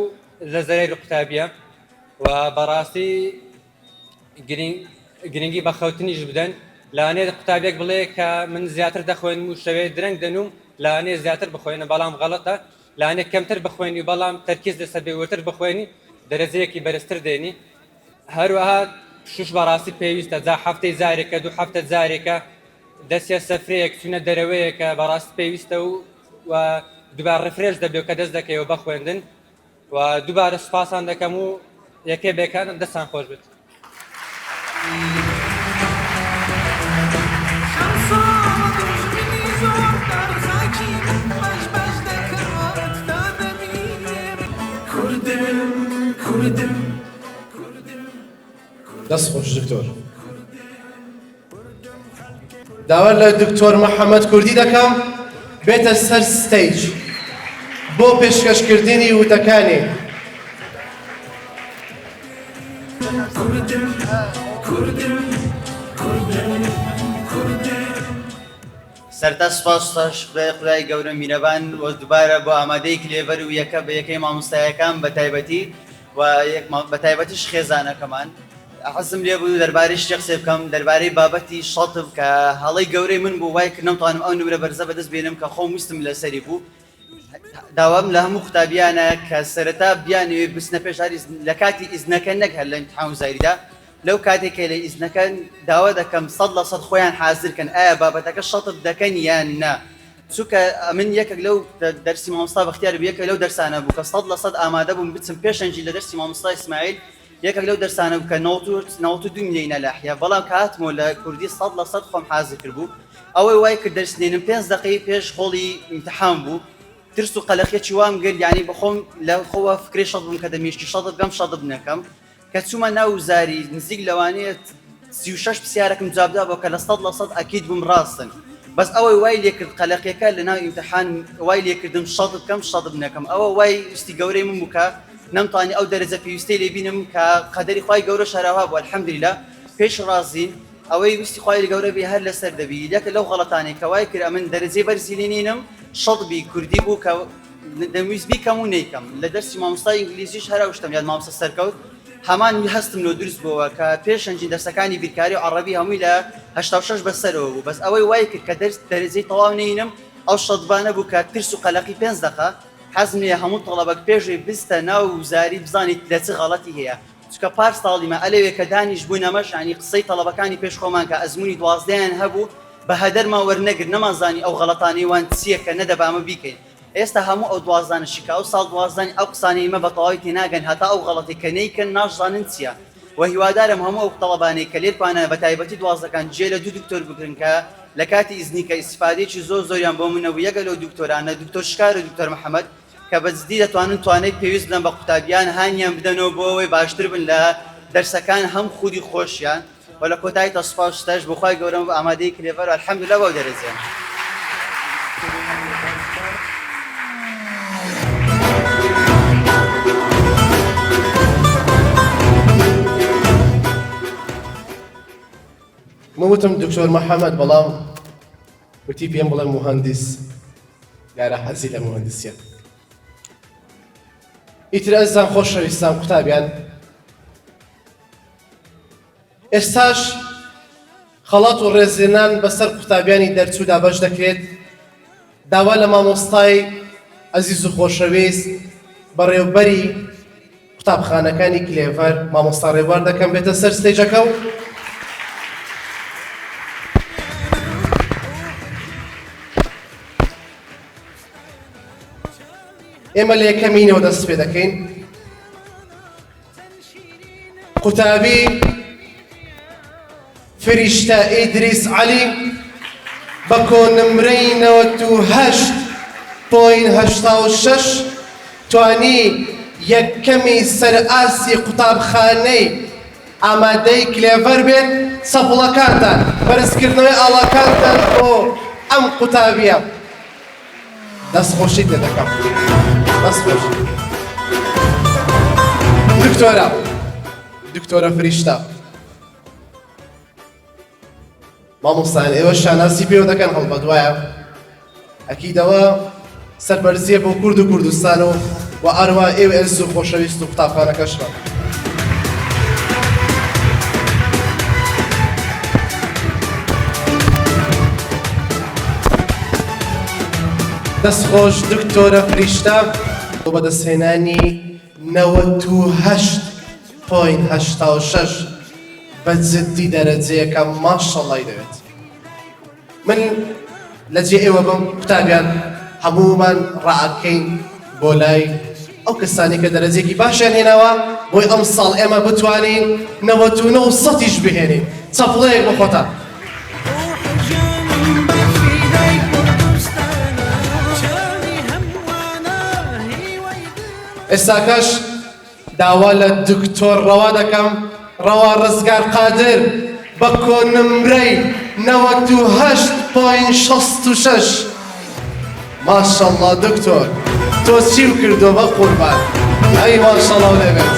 لە زەرەی قوتابیە و بەڕاستی گرنگی بە خەوتنیش بدەن لەوانەیە قوتابێک بڵێ کە من زیاتر دەخوێنم و شەوێ درەنگ دەنوم لەوانەیە زیاتر بخوێنە بەڵام غەڵەتە لەوانەیە کەمتر بخوێنی بەڵام تەرکیز لەسەر بێوەتر بخوێنی دەرەجەیەکی بەرزتر دێنی. هەروەها شش بەڕاستی پێویستە جا هەفتەی جارێکە دوو هەفتە جارێکە دەستە سەفرەیەک چونە دەرەوەیەکە بەڕاستی پێویستە و دووبار ڕفرێش دەبێت کە دەست دەکەیەوە بە خوێندن و دووبارە سوپاسان دەکەم و یەکێ بێکانم دەستان خۆش بێت. دەست خۆش دکتۆر. داوا لە دکتۆر محەممەد کوردی دەکەم بێتە سەر ستەیج بۆ پێشکەشکردنی وتەکانی. سەرتا سوپاس خدای گەورە میرەبان و دووبارە بۆ ئامادەی کلێڤەر و یەکە بە یەکەی مامۆستایەکان بە تایبەتی و بە تایبەتیش خێزانەکەمان حەزم لێ بوو دەربارەی شتێک قسە بکەم دەربارەی بابەتی شەڵتم کە هەڵەی گەورەی من بوو وای کە نەمتوانم ئەو نمرە بەرزە بەدەست بێنم کە خۆم ویستم لەسەری بوو. داوام لە هەموو قوتابیانە کە سەرەتا بیانوێ بستنە پێشاری لە کاتی ئیزنەکە نەک هەر لە ئیمتحان وزاریدا لەو کاتێکە لە ئیزنەکە داوا دەکەم 100% خۆیان حازرکەن ئایا بابەتەکە شەڵت دەکەن یان نا. چونکە من یەکێک لەو دەرسی مامۆستا بەختیار بوو یەکێک لەو دەرسانە بوو کە 100% ئامادە بووم بچم پێشەنجی لە دەرسی مامۆستا ئیسماعیل یەکێک لەو دەرسانە بوو کە 92 میلیۆنە لاحیا بەڵام کە هاتمەوە لە کوردی 100% خۆم حازر کرد بوو ئەوەی وای کرد دەرسێنم 5 دقەی پێش خۆڵی ئیمتحان بوو ترس و قەلەقیەکی وام گرت یعنی بەخۆم لە خۆوە فکری شەڵ بووم کە دەمێشتی شەڵ بگەم شەڵ بنەکەم کە چوومە ناو زاری نزیک لەوانەیە 36 پرسیارێکم جوابدا بۆ کە لە 100% ئەکید بووم ڕاستن بەس ئەوەی وای لێ کرد قەلەقیەکە لە ناو ئیمتحان وای لێ کردم شەڵ بکەم شەڵ بنەکەم ئەوە وای وستی گەورەی من بوو کە نەمتوانی ئەو دەرەجە پێویستەی لێ بینم کە قەدەری خوای گەورە شەراوها بوو الحەمدولیلا پێش ڕازین ئەوەی وستی خوای گەورە بێ هەر لەسەر دەبی یەکە لەو غەڵەتانەی کە وای کرد من دەرەجەی بەرزی لێ نینم شەڵبی کوردی بوو کە دەمویست بیکەم و نەیکەم لە دەرسی مامۆستای ئینگلیزیش هەرا شتم یاد مامۆستا سەرکەوت هەمان هەستم لۆ دروست بووە کە پێشەنجی دەرسەکانی بیرکاری و عەرەبی هەمووی لە 86 بەسەرەوە بوو بەس ئەوەی وای کرد کە دەرەجەی تەواو نینم ئەو شەدبانە بوو کە ترس و قەلەقی 5 دقە حەزم لێ هەموو تەڵەبەک پێشوی بستە ناو وزاری بزانیت لە چ غەڵەتی هەیە چونکە پارساڵیمە ئەلەوێ کە دانیش بوونەمەش ینی قسەی تەڵەبەکانی پێش خۆمان کە ئەزمموی 12یان هەبوو بە هەدەرمان وەرنەگرت نەمانزانی ئەو غەڵەتانی وان چییە کە نەدەبامە بیکەین ئێستا هەموو ئەو 12 کە ئەو ساڵ 12 ئەو قسانەی مە بە تەواوی تێناگەن هەتا ئەو غەڵەتی کە نەیکەن ناشزانن چییە و هیوادارم هەموو ئەو تەڵەبانەی کە لێرپانە بە تایبەتی 12کان جێ لە 2 دکتۆر بگرن کە لە کاتی ئیزنی کە ئیسفادەیەکی زۆریان بۆ منەوە یەکە لەو دکتۆرانە دکتۆر شکار و دکتۆر محەممەد کە بەجددی دەتوانن توانێت پێویست بدەن بە قوتابیان هانیان بدەنەوە بۆ ئەوەی باشتر بن لە دەرسەکان هەم خودی خۆشیان و لە کۆتایی تا سوپاس شتەش بخوای گەورەم ئامادەی کلێڤەر الحەمدولیلا بەو دەرەجەیان. موتم دكتور محمد بلام وتي بي ام بلا مهندس لا حەزی لە مهندسیە ئیتر ئەزان خۆشەویستان قوتابیان ئێستاش خەڵات و ڕێزێنان بەسەر قوتابیانی دەرچوودا بەش دەکرێت داوا لە مامۆستای عەزیز و خۆشەویست بەڕێوەبەری قوتابخانەکانی کلێڤەر مامۆستا ڕێبوار دەکەم بێتە سەر ستێجەکە و ئێمە لە یەکەمینەوە دەست پێ دەکەین قوتابی فریشتە ئیدریس عەلی بە کۆنمرەی 98.86 توانی یەکەمی سەرئاسی قوتابخانەی ئامادەی کلێڤەر بێت سەپڵەکانتان بەرزکردنەوەی ئاڵاکانتان بۆ ئەم قوتابیە دەستخۆشیت لێ دەکەم دەستخۆشی دکتۆرە فریشتە مامۆستایان ئێوە شاناسی پێوە دەکەن هەڵبە دوایە ئەکیدەوە سەربەرزیە بۆ کورد و کوردستان و ئاروە ئێوە ئێرز و خۆشەویست و قوتابخانەکەشە دەستخۆش دکتۆرە فریشتە بۆ بەدەستهێنانی 98.86 بەجددی دەرەجەیەکە ماشەڵڵای دەوێت من لە جێ ئێوە بم قوتابیان هەموومان ڕائەکەین بۆ لای ئەو کەسانی کە دەرەجێکی باشیان هێناوە بۆی ئەم ساڵ ئێمە بتوانین 99% بهێنین چەپڵەیەک بۆ خۆتان ئێستاکەش داوا لە دکتۆر ڕەوا دەکەم ڕەوا ڕزگار قادر بە کۆنمرەی 98.66 ماشەڵڵا دکتۆر تۆ چیم کردو بە قوربان ئەی ماشەڵڵا لێبێت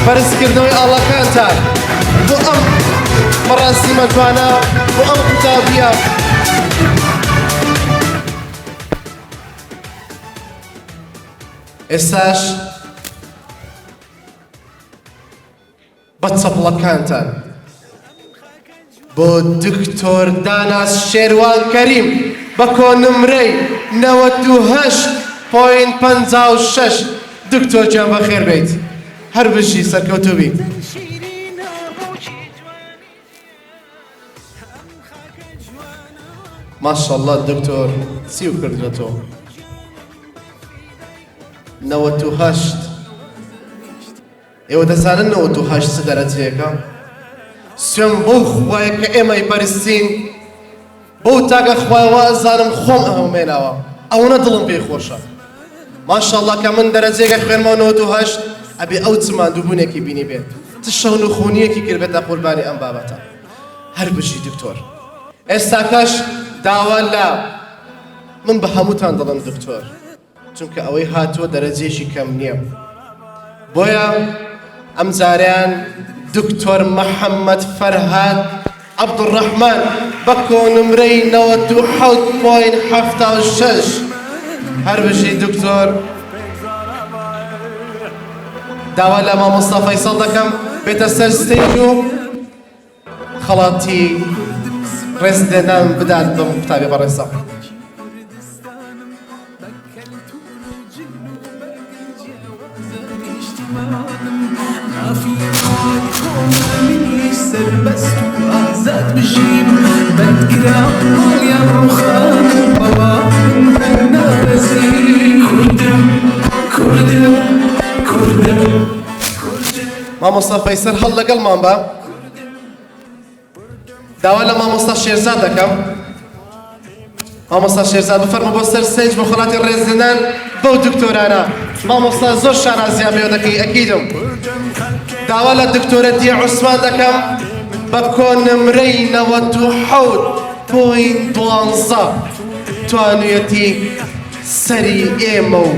بەرزکردنەوەی ئاڵاکانتان بۆ ئەم مەڕاستیمە جوانە بۆ ئەم قوتابیە ئێستاش بە چەپڵەکانتان بۆ دکتۆر داناس شێروان کەریم بە کۆنمرەی 98.56 دکتۆر گیان بەخێر بیت هەر بژی سەرکەوتوو بی ماشەڵڵا دکتۆر چی و کردوە تۆ 98 ئێوە دەزانن 98 چ دەرەجەیەکە سوێن بۆ خوایە کە ئێمەی بەرزین بۆ تاکە خوایەوە ئەزانم خۆم ئەهەمێناوە ئەوەنە دڵم پێی خۆشە ماشەڵڵا کە من دەرەجەیەکە خوێنمەوە 98 ئەبێ ئەو چماندووبوونێکی بینی بێت چ شەون و خونیەکی کرد بێتە قوربانی ئەم بابەتە هەر بژی دکتۆر ئێستاکەش داوا لە من بە هەمووتان دڵم دکتۆر چونکە ئەوەی هاتووە دەرەجێشی کەم نییە بۆیە ئەم جاریان دکتۆر محەممەد فەرهاد عەبدوڕەحمان بە کۆنمرەی 97.76 هەر بژی دکتۆر داوا لە مامۆستا فەیسەڵ دەکەم بێتە سەر ستێج و خەڵاتی ڕێزدێنان بدات بەم قوتابی بەڕێسە سربست وازاد بجيب بذكرى يا رخام بابا منا رزي كردم كردم كردم مامۆستا فەیسەر هەڵ لەگەڵمان بە داوا لە مامۆستا شێرزاد دەکەم مامۆستا شێرزاد بفەرمە بۆ سەر ستێج بۆ خەڵاتی ڕێزدێنان بەو دکتۆرانە مامۆستا زۆر شانازیان پێوە دەکەی ئەکیدم داوا لە دکتۆرە دیە عوسمان دەکەم بە کۆنمرەی 97.12 توانویەتی سەری ئێمە و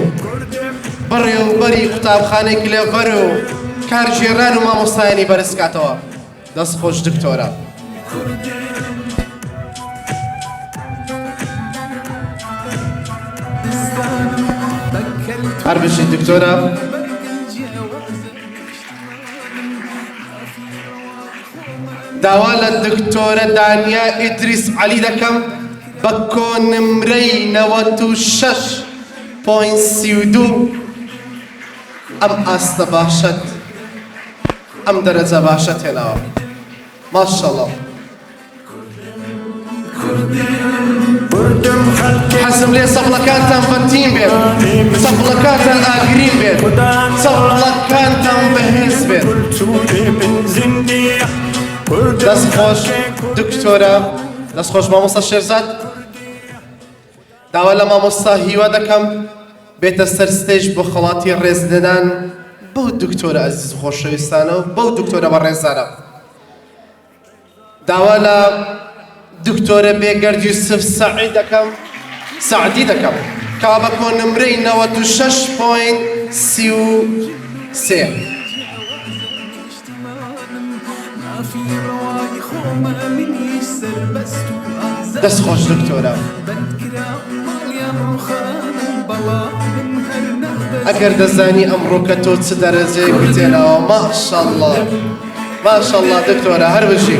بەڕێوەبەری قوتابخانەی کلێڤەر و کارژێران و مامۆستایانی بەرزکاتەوە دەست خۆش دکتۆرە. هەر بژی دکتۆرە. داوا لە دکتۆرە دانیا ئیدریس عەلی دەکەم بە کۆنمرەی 96.32 ئەم ئاستە باشەت ئەم دەرەجە باشەت هێناوە. ماشەڵڵا. حەزم لێ سەفڵەکانتان بەتیم بێت، سەفڵەکانتان ئاگرین بێت، سەفڵەکانتان بەهێز بێت. دەست خۆش دکتۆرە، دەست خۆش مامۆستا شێرزاد. داوا لە مامۆستا هیوا دەکەم بێتە سەر ستێج بۆ خەڵاتی ڕێزدەدان بەو دکتۆرە ئەزیز خۆشەویستانە و بەو دکتۆرە بەڕێزانە. داوا لە دکتۆرە بێگەرد یوسف سەعدی دەکەم کا بە کۆنمرەی 96.33. دەست خۆش دکتۆرە. ئەگەر دەزانی ئەمڕۆکە تۆ چ دەرەجەیەک بتێنەوە. ماشەڵڵا ماشەڵڵا دکتۆرە هەر بژی.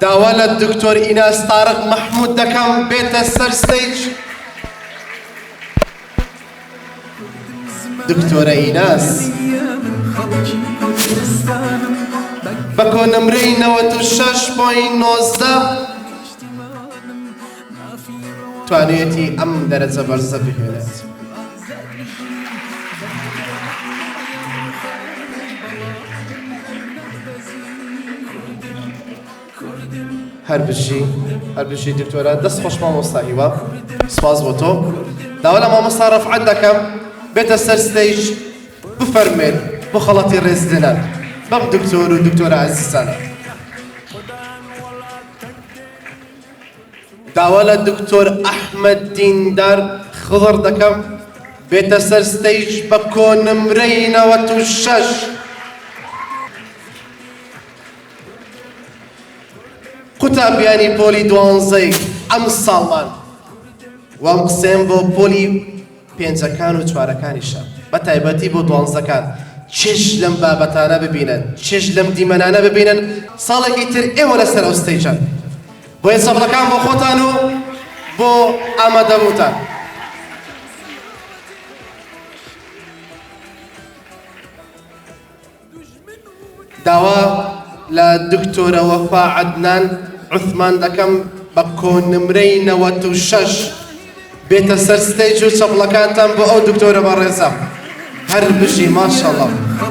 داوا لە دکتۆر ئیناس تارق مەحموود دەکەم بێتە سەر ستەیج. دکتۆرە ئیناس بە کۆنمرەی 96.19 توانێتی ئەم دەرەجە بەرزە بهێنێت. هەر بژی دکتۆرە. دەست خۆش مامۆستا هیوا، سپاس بۆ تۆ. داوا لە مامۆستا ڕەفعەت دەکەم بێتە سەر ستەیج بفەرمێت بۆ خەڵاتی ڕێزدەدان بەم دکتۆر و دکتۆرە عەزیزانە. داوا لە دکتۆر ئەحمەد دیندار خضر دەکەم بێتە سەر ستەیج بە کۆنمرەی 96. قوتابیانی پۆلی 12 ئەم ساڵمان وام قسەم بۆ پۆلی 5ەکان و 4ەکانیشە بە تایبەتی بۆ 12ەکان. چێژ لەم بابەتانە ببینن، چێژ لەم دیمەنانە ببینن. ساڵێکی تر ئێوە لەسەر ئەو ستەیجان. بۆیە سەفڵەکان بۆ خۆتان و بۆ ئامادەبووتان. داوا لە دکتۆرە وەفا عەدنان عوثمان دەکەم بە کۆنمرەی 96 بێتە سەر ستەیج و چەپڵەکانتان بۆ ئەو دکتۆرە بەڕێزە. هەر بژی ماشەڵڵا. هەر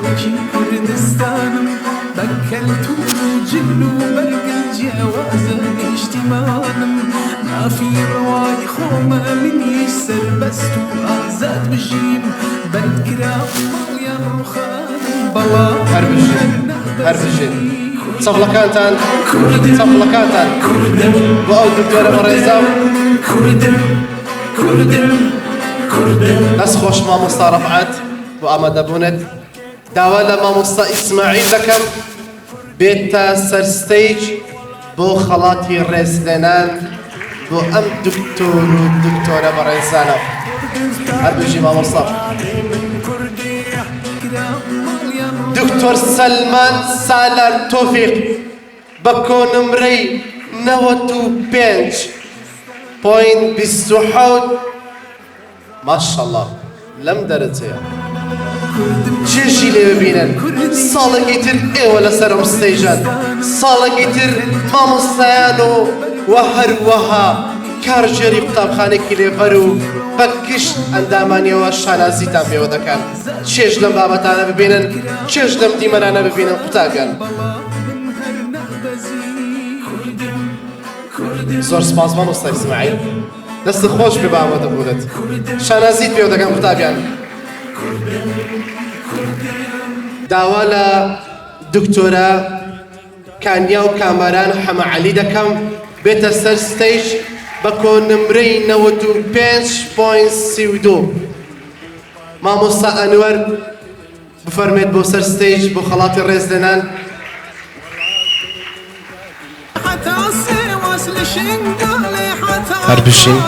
بژی چەپڵەکانتان بۆ ئەو دکتۆرە بەڕێزە. دەست خۆش مامۆستا ڕەفعەت بۆ ئامادەبوونت. داوا لە مامۆستا ئیسماعیل دەکەم بێتە سەر ستەیج بۆ خەڵاتی ڕێزلێنان بۆ ئەم دکتۆر و دکتۆرە بەڕێزانە. هەر بژی مامۆستا. دکتۆر سەلمان سالار تۆفیق بە کۆنمرەی 95.27. ماشەڵڵا لەم دەرەجەیە. چێژی لێ ببینن. ساڵێکی تر ئێوە لەسەر ئەم ستەیجان، ساڵێکی تر مامۆستایان و هەروەها کارژێری قوتابخانێکی لێبەر و بە گشت ئەندامانیەوە شانازیتان پێوە دەکەن. چێژ لەم بابەتانە ببینن، چێژ لەم دیمەنانە ببینن قوتابیان. زۆر سپاس مامۆستا ئیسماعیل. دەست خۆش بێ بە ئامادەبوونت. شانازیت پێوە دەکەم قوتابیان. داوا لە دکتۆرە کانیا و کامەران حەمەعەلی دەکەم بێتە سەر ستەیج بە کۆنمرەی 95.32. مامۆستا ئەنوەر بفەرمێت بۆ سەر ستێج بۆ خەڵاتی ڕێزدەنان. هەر بشین.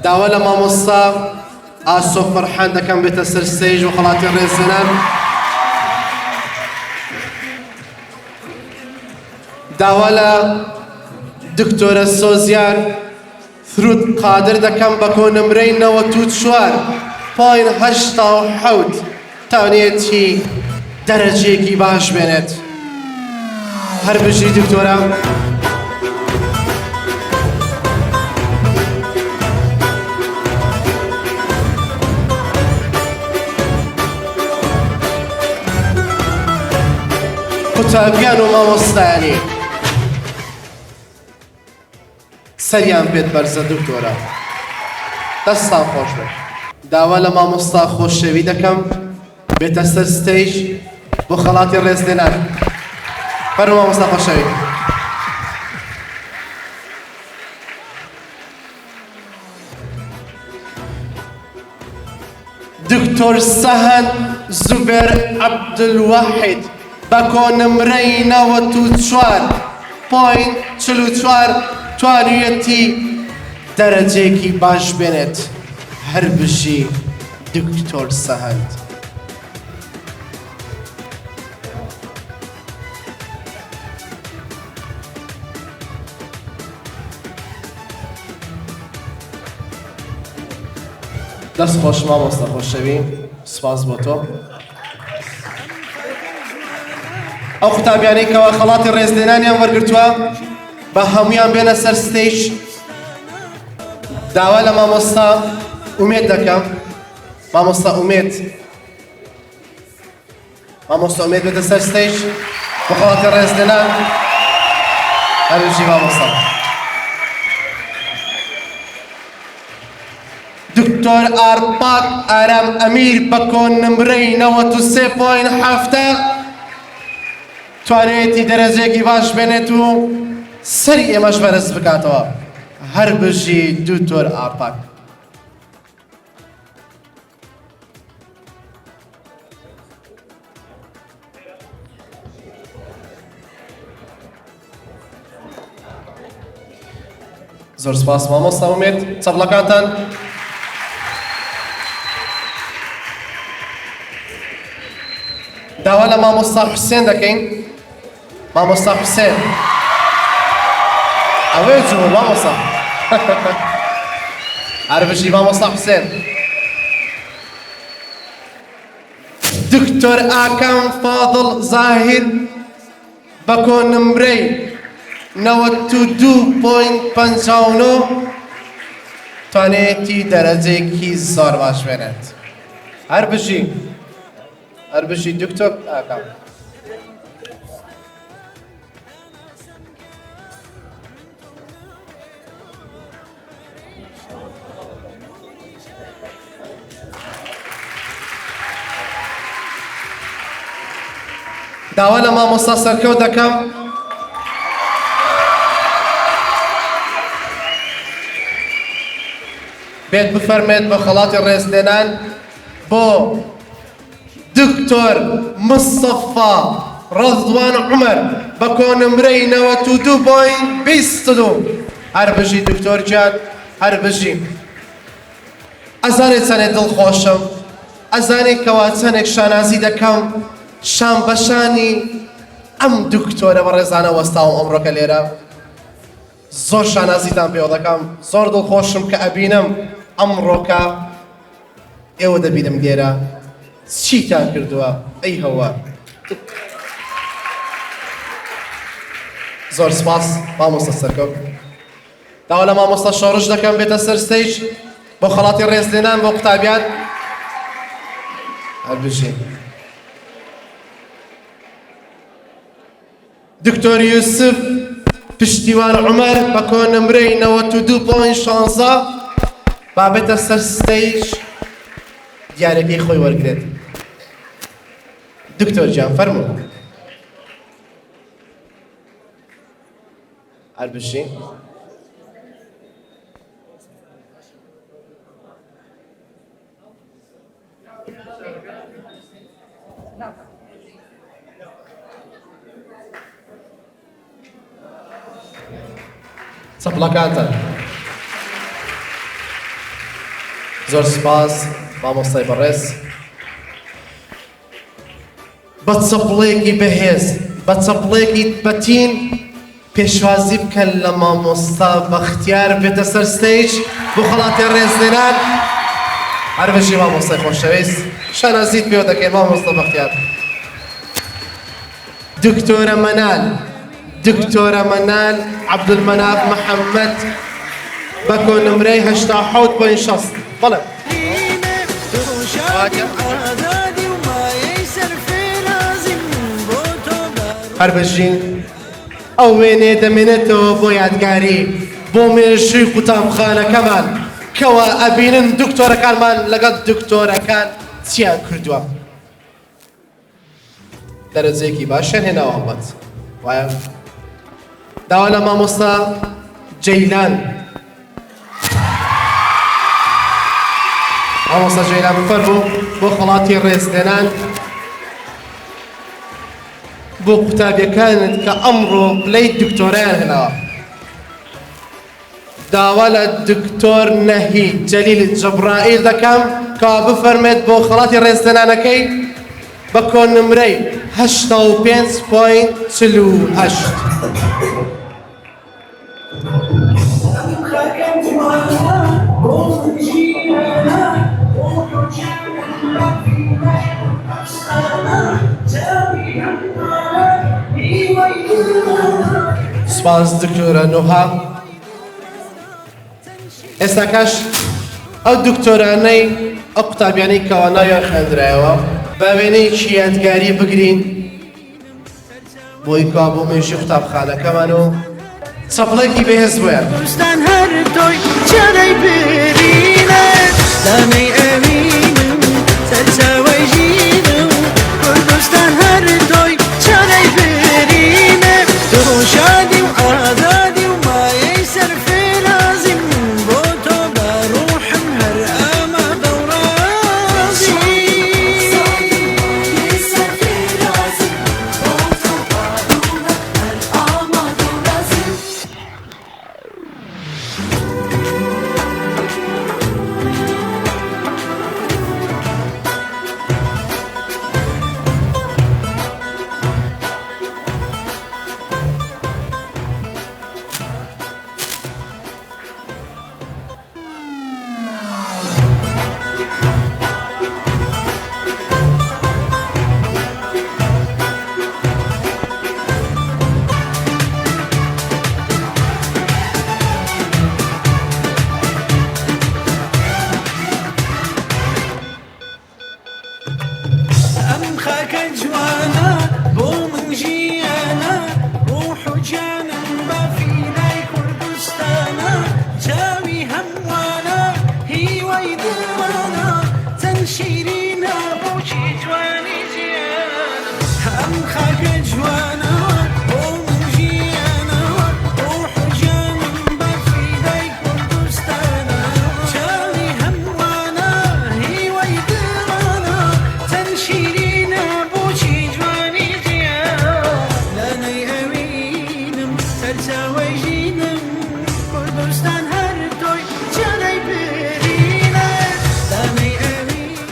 داوا لە مامۆستا ئاسۆ فەرحان دەکەم بێتە سەر ستێج بۆ خەڵاتی ڕێزدەنان. داوا لە دکتۆرە سۆزیار فرود قادر دەکەم بە کۆنمرەی 94 پایین 87 توانێتی دەرەجەیەکی باش بێنێت. هەر بژی دکتۆرە. قوتابیان و مامۆستایانی سەریان پێت بەرزە دکتۆرە. دەستان خۆش بێت. داوا لە مامۆستا خۆشەوی دەکەم بێتە سەر ستێج بۆ خەڵاتی ڕێزدێنان. فەرموو مامۆستا خۆشەوی. دکتۆر سەهەن زوبێر عەبدولواحید بە کۆنمرەی 94 پایین 44 توانوویەتی دەرەجەیەکی باش بێنێت. هەر بژی دکتۆر سەهەند. دەست خۆش مامۆستا خۆشەوی، سوپاس بۆ تۆ. ئەو قوتابیانەی کەوا خەڵاتی ڕێزدێنانیان وەرگرتووە بە هەمویان بێنە سەر ستێج. داوا لە مامۆستا ئومێد دەکەم. مامۆستا ئومێد. مامۆستا ئومێد بێتە سەر ستێج بۆ خەڵاتی ڕێزدێنان. هەر بژی مامۆستا. دکتۆر ئارپاک ئارام ئەمیر بە کۆنمرەی 93.7 توانێتی دەرەجەیەکی باش بێنێت و سەری ئێمەش بەرز بکاتەوە. هەر بژی دکتۆر ئارپاک. زۆر سپاس مامۆستا ئومێد. چەپڵەکانتان. داوا لە مامۆستا حوسێن دەکەین. مامۆستا حوسێن. ئەوەیە جوو مامۆستا. هەر بژی مامۆستا حوسێن. دکتۆر ئاکام فاضڵ زاهیر بە کۆنمرەی 92.59 توانێتی دەرەجەیەکی زۆر باش بێنێت. هەر بژی. هەر بژی دکتۆر ئاکام. داوا لە مامۆستا سەرکەوت دەکەم بێت بفەرمێت بە خەڵاتی ڕێزدێنان بۆ دکتۆر مستەفا ڕەضوان عومەر بە کۆنمرەی 92.22. هەر بژی دکتۆر گیان. هەر بژی. ئەزانێت چەندێک دڵخۆشم. ئەزانێت کەوا چەندێک شانازی دەکەم شان بەشانی ئەم دکتۆرە بە ڕێزانە وەستاوم ئەمڕۆکە لێرە. زۆر شانازیتان پێوە دەکەم. زۆر دڵخۆشم کە ئەبینم ئەمڕۆکە ئێوە دەبینم لێرە. چیتان کردووە ئەی هەوار. زۆر سپاس مامۆستا سەرکەوت. داوا لە مامۆستا شۆڕش دەکەم بێتە سەر ستێج بۆ خەڵاتی ڕێزدێنان بۆ قوتابیان. هەر بژین. دکتۆر یوسف پشتیوان عومەر بە کۆنمرەی 92.16 با بێتە سەر ستێج دیارەکەی خۆی وەرگرێت. دکتۆر گیان فەرموو. هەربژین چەپڵەکانتە زۆر سپاس مامۆستای بەڕێز بە چەپڵێکی بەهێز بە چەپڵێکی بەتین پێشوازی بکەن لە مامۆستا بەختیار بێتە سەر ستەیج بۆ خەڵاتی ڕێزلێنان هەربژی مامۆستای خۆشەویست شانازیت پێوە دەکەین مامۆستا بەختیار دکتۆرە مەنال عەبدولمەناف محەممەد بە کۆنمرەی 87.60 بەڵێ هەربژین ئەو وێنێ دەمێنێتەوە بۆ یادگاری بۆ مێژووی قوتابخانەکەمان کەوە ئەبینن دکتۆرەکانمان لەگەڵ دکتۆرەکان چیان کردووە دەرەجەیەکی باشیان هێناوە هەڵبەت وایە داوا لە مامۆستا جەیلان مامۆستا جەیلان بفەرموو بۆ خەڵاتی ڕێزلێنان بۆ قوتابیەکانت کە ئەمڕۆ پلەی دکتۆرایان هێناوە داوا لە دکتۆر نەهید جەلیل جەبرائیل دەکەم کە بفەرمێت بۆ خەڵاتی ڕێزلێنانەکەی بە کۆنمرەی 85.48 سپاس دکتۆرە نوها ئێستا کەش ئەو دکتۆرانەی ئەو قوتابیانەی کەوا ناویان خوێندرایەوە بە وێنەیەکی یادگاری بگرین بۆی کا بۆ مێژووی قوتابخانەکەمان و چەپڵێکی بەهێز بۆیان دانەی ئەوینم سەرچاوەی ژینم کوردستان هەر تۆی چارەی برینە دڵشادی و ئازادی و مایەی سەرفێرازیم بۆ تۆ بە ڕوحم هەر ئامادە و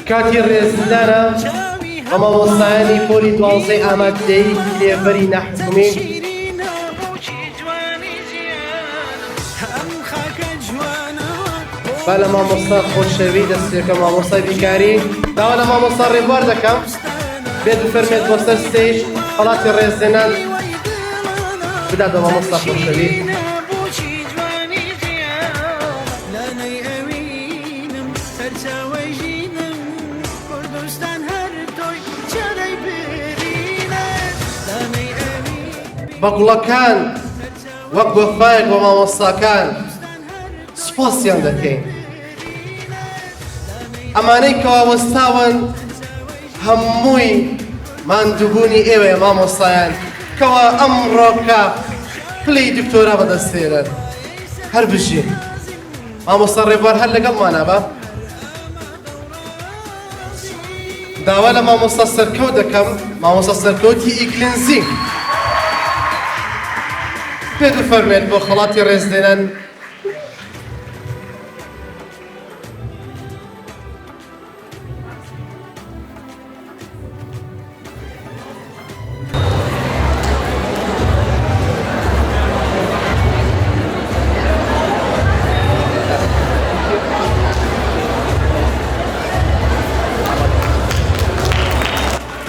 کاتی ڕێزلدانە بە مامۆستایانی پۆلی دوازدەی ئامادەیی کلێڤەری نەحکومی با لە مامۆستا خۆشەوی دەستێکە مامۆستای بیکاری داوا لە مامۆستا ڕێبوار دەکەم بێت بفەرمێت بۆ سەر ستەیج خەڵاتی ڕێزلێنان بدات بە مامۆستا خۆشەوی بە گوڵەکان وەک وەفایەک بە مامۆستاکان سوپاسیان دەکەین ئەمانەی کەوا وەستاون هەمووی ماندووبوونی ئێوەیە مامۆستایان کەوا ئەمڕۆکە پلی دکتۆرا بەدەستێرن هەر بژین مامۆستا ڕێبوار هەر لەگەڵمانە بە داوا لە مامۆستا سەرکەوت دەکەم مامۆستا سەرکەوتی ئیکلنزینگ پێ فەرمێت بۆ خەڵاتی ڕێزلێنان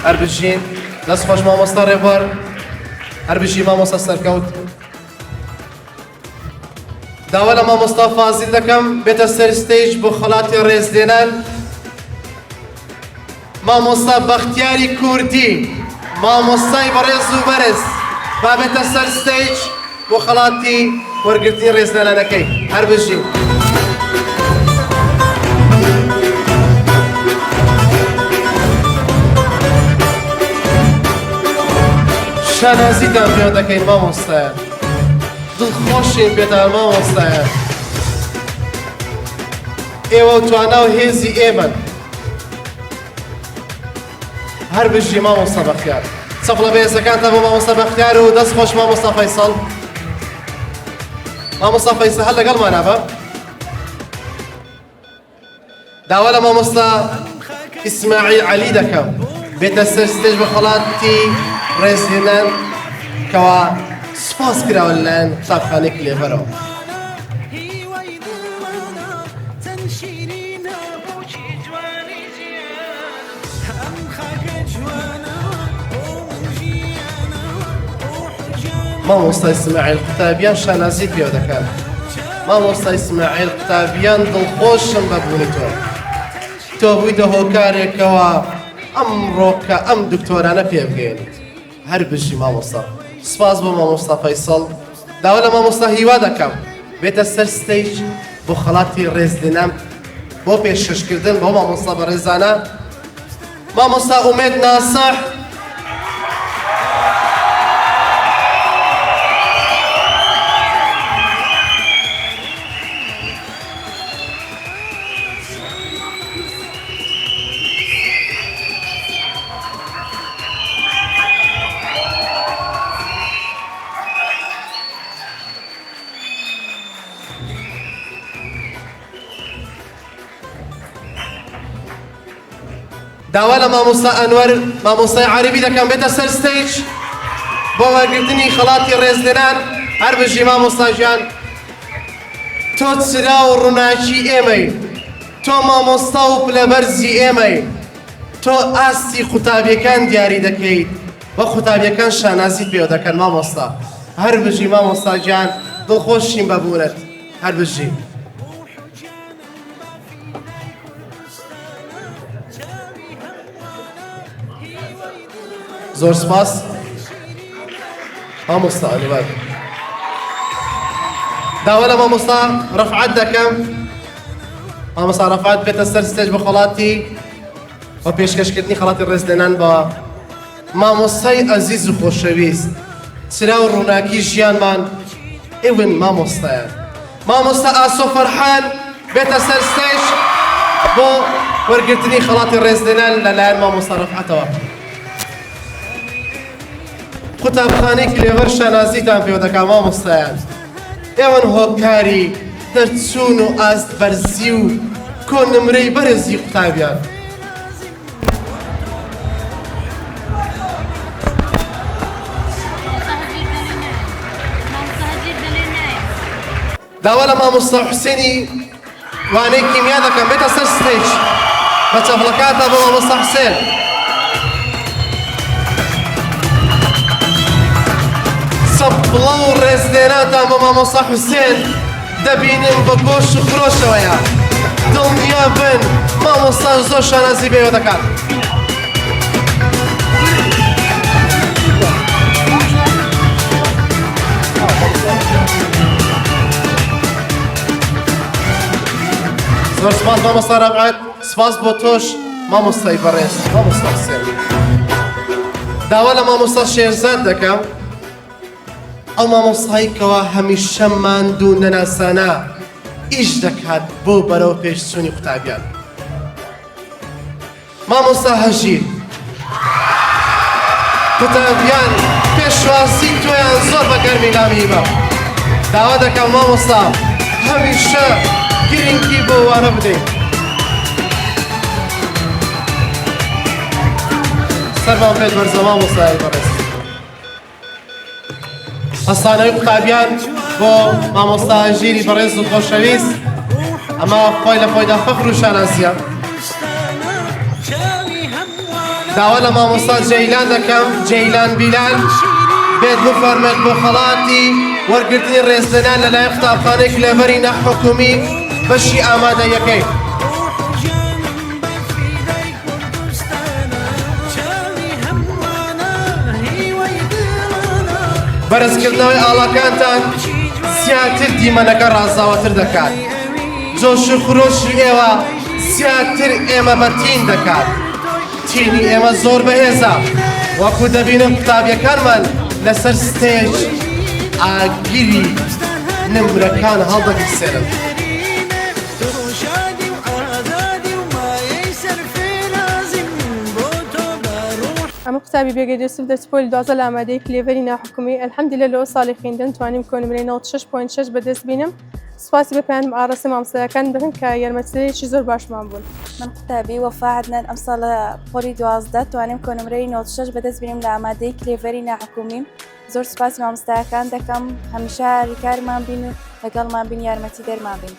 هەر بژین دەست خۆش مامۆستا ڕێبوار هەر بژی مامۆستا سەرکەوت داوا لە مامۆستا فازیل دەکەم بێتە سەر ستەیج بۆ خەڵاتی ڕێزلێنان مامۆستا بەختیاری کوردی مامۆستای بەڕێز و بەرز با بێتە سەر ستەیج بۆ خەڵاتی وەرگرتنی ڕێزلێنانەکەی هەر بژین شانازیتان پێ دەکەین مامۆستایە دڵخۆشین پێتان مامۆستایە ئێوە توانا و هێزی ئێمەن هەر بژی مامۆستا بەختیار چەپڵە بەهێزەکانتان بۆ مامۆستا بەختیار و دەست خۆش مامۆستا فەیسەڵ مامۆستا فەیسەڵ هەر لەگەڵمانە بە داوا لە مامۆستا ئیسماعیل عەلی دەکەم بێتە سەر ستێج بە خەڵاتی ڕێزلێنان کەوا سپاس کراوە لەلایەن قوتابخانەی کلێڤەرەوە مامۆستا ئیسماعیل قوتابیان شانازیت پێوە دەکەن مامۆستا ئیسماعیل قوتابیان دڵخۆشم بەبوونی تۆ بوویتە هۆکارێکەوە ئەمڕۆکە ئەم دکتۆرانە پێ بگەێنیت هەر بژی مامۆستا سپاس بۆ مامۆستا فەیسەڵ داوا لە مامۆستا هیوا دەکەم بێتە سەر ستەیج بۆ خەڵاتی ڕێزلێنان بۆ پێشکەشکردن بۆ مامۆستا بەڕێزانە مامۆستا ئومێد ناسەح داوا لە مامۆستا ئەنوەر مامۆستای عەربی دەکەم بێتە سەر ستەیج بۆ وەرگرتنی خەڵاتی ڕێزلێنان هەر بژی مامۆستا ژیان تۆ چرا و ڕووناکی ئێمەی تۆ مامۆستا و پلەبەرزی ئێمەی تۆ ئاستی قوتابیەکان دیاری دەکەیت بە قوتابیەکان شانازیت پێوە دەکەن مامۆستا هەر بژی مامۆستا گیان دڵخۆشین بەبوونت هەر بژی زۆر سپاس مامۆستا ئەنوەر داوا لە مامۆستا ڕەفعەت دەکەم مامۆستا ڕەفعەت بێتە سەر ستێج بە خەڵاتی بە پێشکەشکردنی خەڵاتی ڕێزلێنان بە مامۆستای ئەزیز و خۆشەویست چرا و ڕووناکی ژیانمان ئێون مامۆستایان مامۆستا ئاسۆ فەرحان بێتە سەر ستێج بۆ وەرگرتنی خەڵاتی ڕێزلێنان لەلایەن مامۆستا ڕەفعەتەوە قوتابخانەی کلێڤەر شانازیتان پێوە دەکا مامۆستایان ئێوەن هۆکاری دەرچوون و ئاست بەرزی و کۆنمرەی بەرزی قوتابیان داوا لە مامۆستا حوسێنی وانەی کیمیا دەکەم بێتە سەر ستێج بە چەپڵەکاتە بۆ مامۆستا حوسێن چەپڵە و ڕێزلێناتان بۆ مامۆستا حوسێن دەبینم بە گۆش و فرۆشەوەیە دڵنیا بن مامۆستا زۆر شانازی پێوە دەکات زۆر سپاس مامۆستا ڕەفعەت سپاس بۆ تۆش مامۆستای بەڕێز مامۆستا حوسێن داوا لە مامۆستا شێرزاد دەکەم ئەو مامۆستاییکەوە هەمیشە ماندوو نەناسانە ئیش دەکات بۆ بەرەو پێشچوونی قوتابیان. مامۆستا هەژیر قوتابیان پێشوازی تۆیان زۆر بە گەرمی لامی بە. داوا دەکەم مامۆستا هەمیشە گرنگی بۆ وارە بدەیت. سەرمان پێت بەرزە مامۆستای بەڕێز. هەستانەوەی قوتابیان بۆ مامۆستا هەژیری بەڕێز و خۆشەویست، ئەمە خۆی لە خۆیدا فەخر و شانازیە. داوا لە مامۆستا جەیلان دەکەم، جەیلان بیلال بێت بفەرمێت بۆ خەڵاتی وەرگرتنی ڕێزلێنان لەلایەن قوتابخانەی کلێڤەری نەحکومی بەشی ئامادەیەکەی. بەرزکردنەوەی ئاڵاکانتان زیاتر دیمەنەکە ڕازاوەتر دەکات. جۆش و خرۆشی ئێوە زیاتر ئێمە بەتین دەکات. تینی ئێمە زۆر بەهێزە، وەکو دەبینم قوتابیەکانمان لەسەر ستێج ئاگیری نمرەکان هەڵدەگیرسێنن. ئەمە قوتابی بێگەی یوسف دەچپۆلی 12 لە ئامادەی کلێڤەری ناحکومی ئەلحەمدولیلا لەوە ساڵی خوێندن توانیم کۆنمرەی 96.6 بەدەست بینم. سوپاسی بەپیانم ئاڕاسی مامۆستایەکان دەکەن کە یارمەتیدەرێکی زۆر باشمان بوون. من قوتابی وەفا عەدنان ئەم ساڵە پۆلی 12 توانیم کۆنمرەی 96 بەدەست بینم لە ئامادەی کلێڤەری ناحکومیم. زۆر سوپاسی مامۆستایەکان دەکەم، هەمیشە هاریکارمان بین و لەگەڵمان بین، یارمەتیدەرمان بین.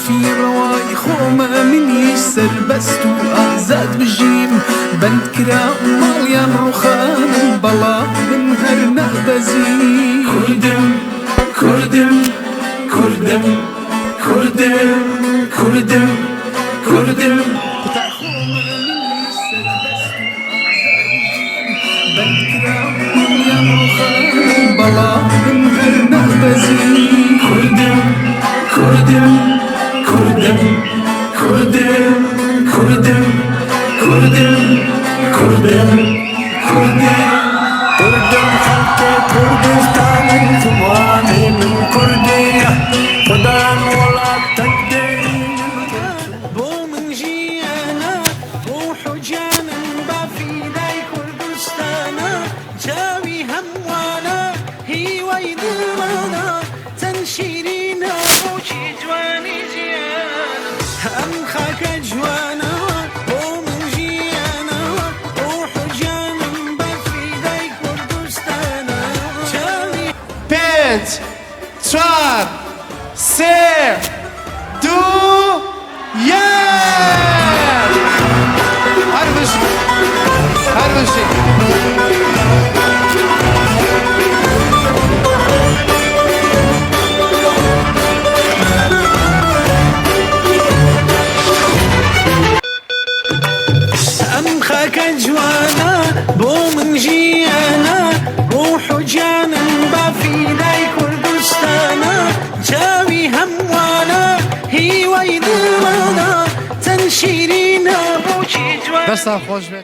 في رواي خوما مني سربست وآزاد بجيم بند كرا ماليان رخان بلا من هرنا بزيم كردم كردم كردم كردم كردم كردم قطع خوما مني سربست وآزاد بجيم بند كرا ماليان رخان بلا من هرنا بزيم كردم كردم كردم كردم كردم كردم كردم كردم كردم حتى كردستان انتواني من كردية خدان ولا تقدرين بو من جيانا بو حجانا بافي داي كردستانا جاوي هموانا هي ويدمانا تنشيرينا بوشي جواني جيانا هم خاك جوانا بو من جيانا بو حجانا بافي داي كردستانا جاوي 5 4 3 2 1 هربشي أم خاك جوانا بو من جيانا بو حجانا بافي داي كردستانا جاوي هموانا هي ويدمانا تنشيرينا بوشي جوانا دەستا خۆش بێت.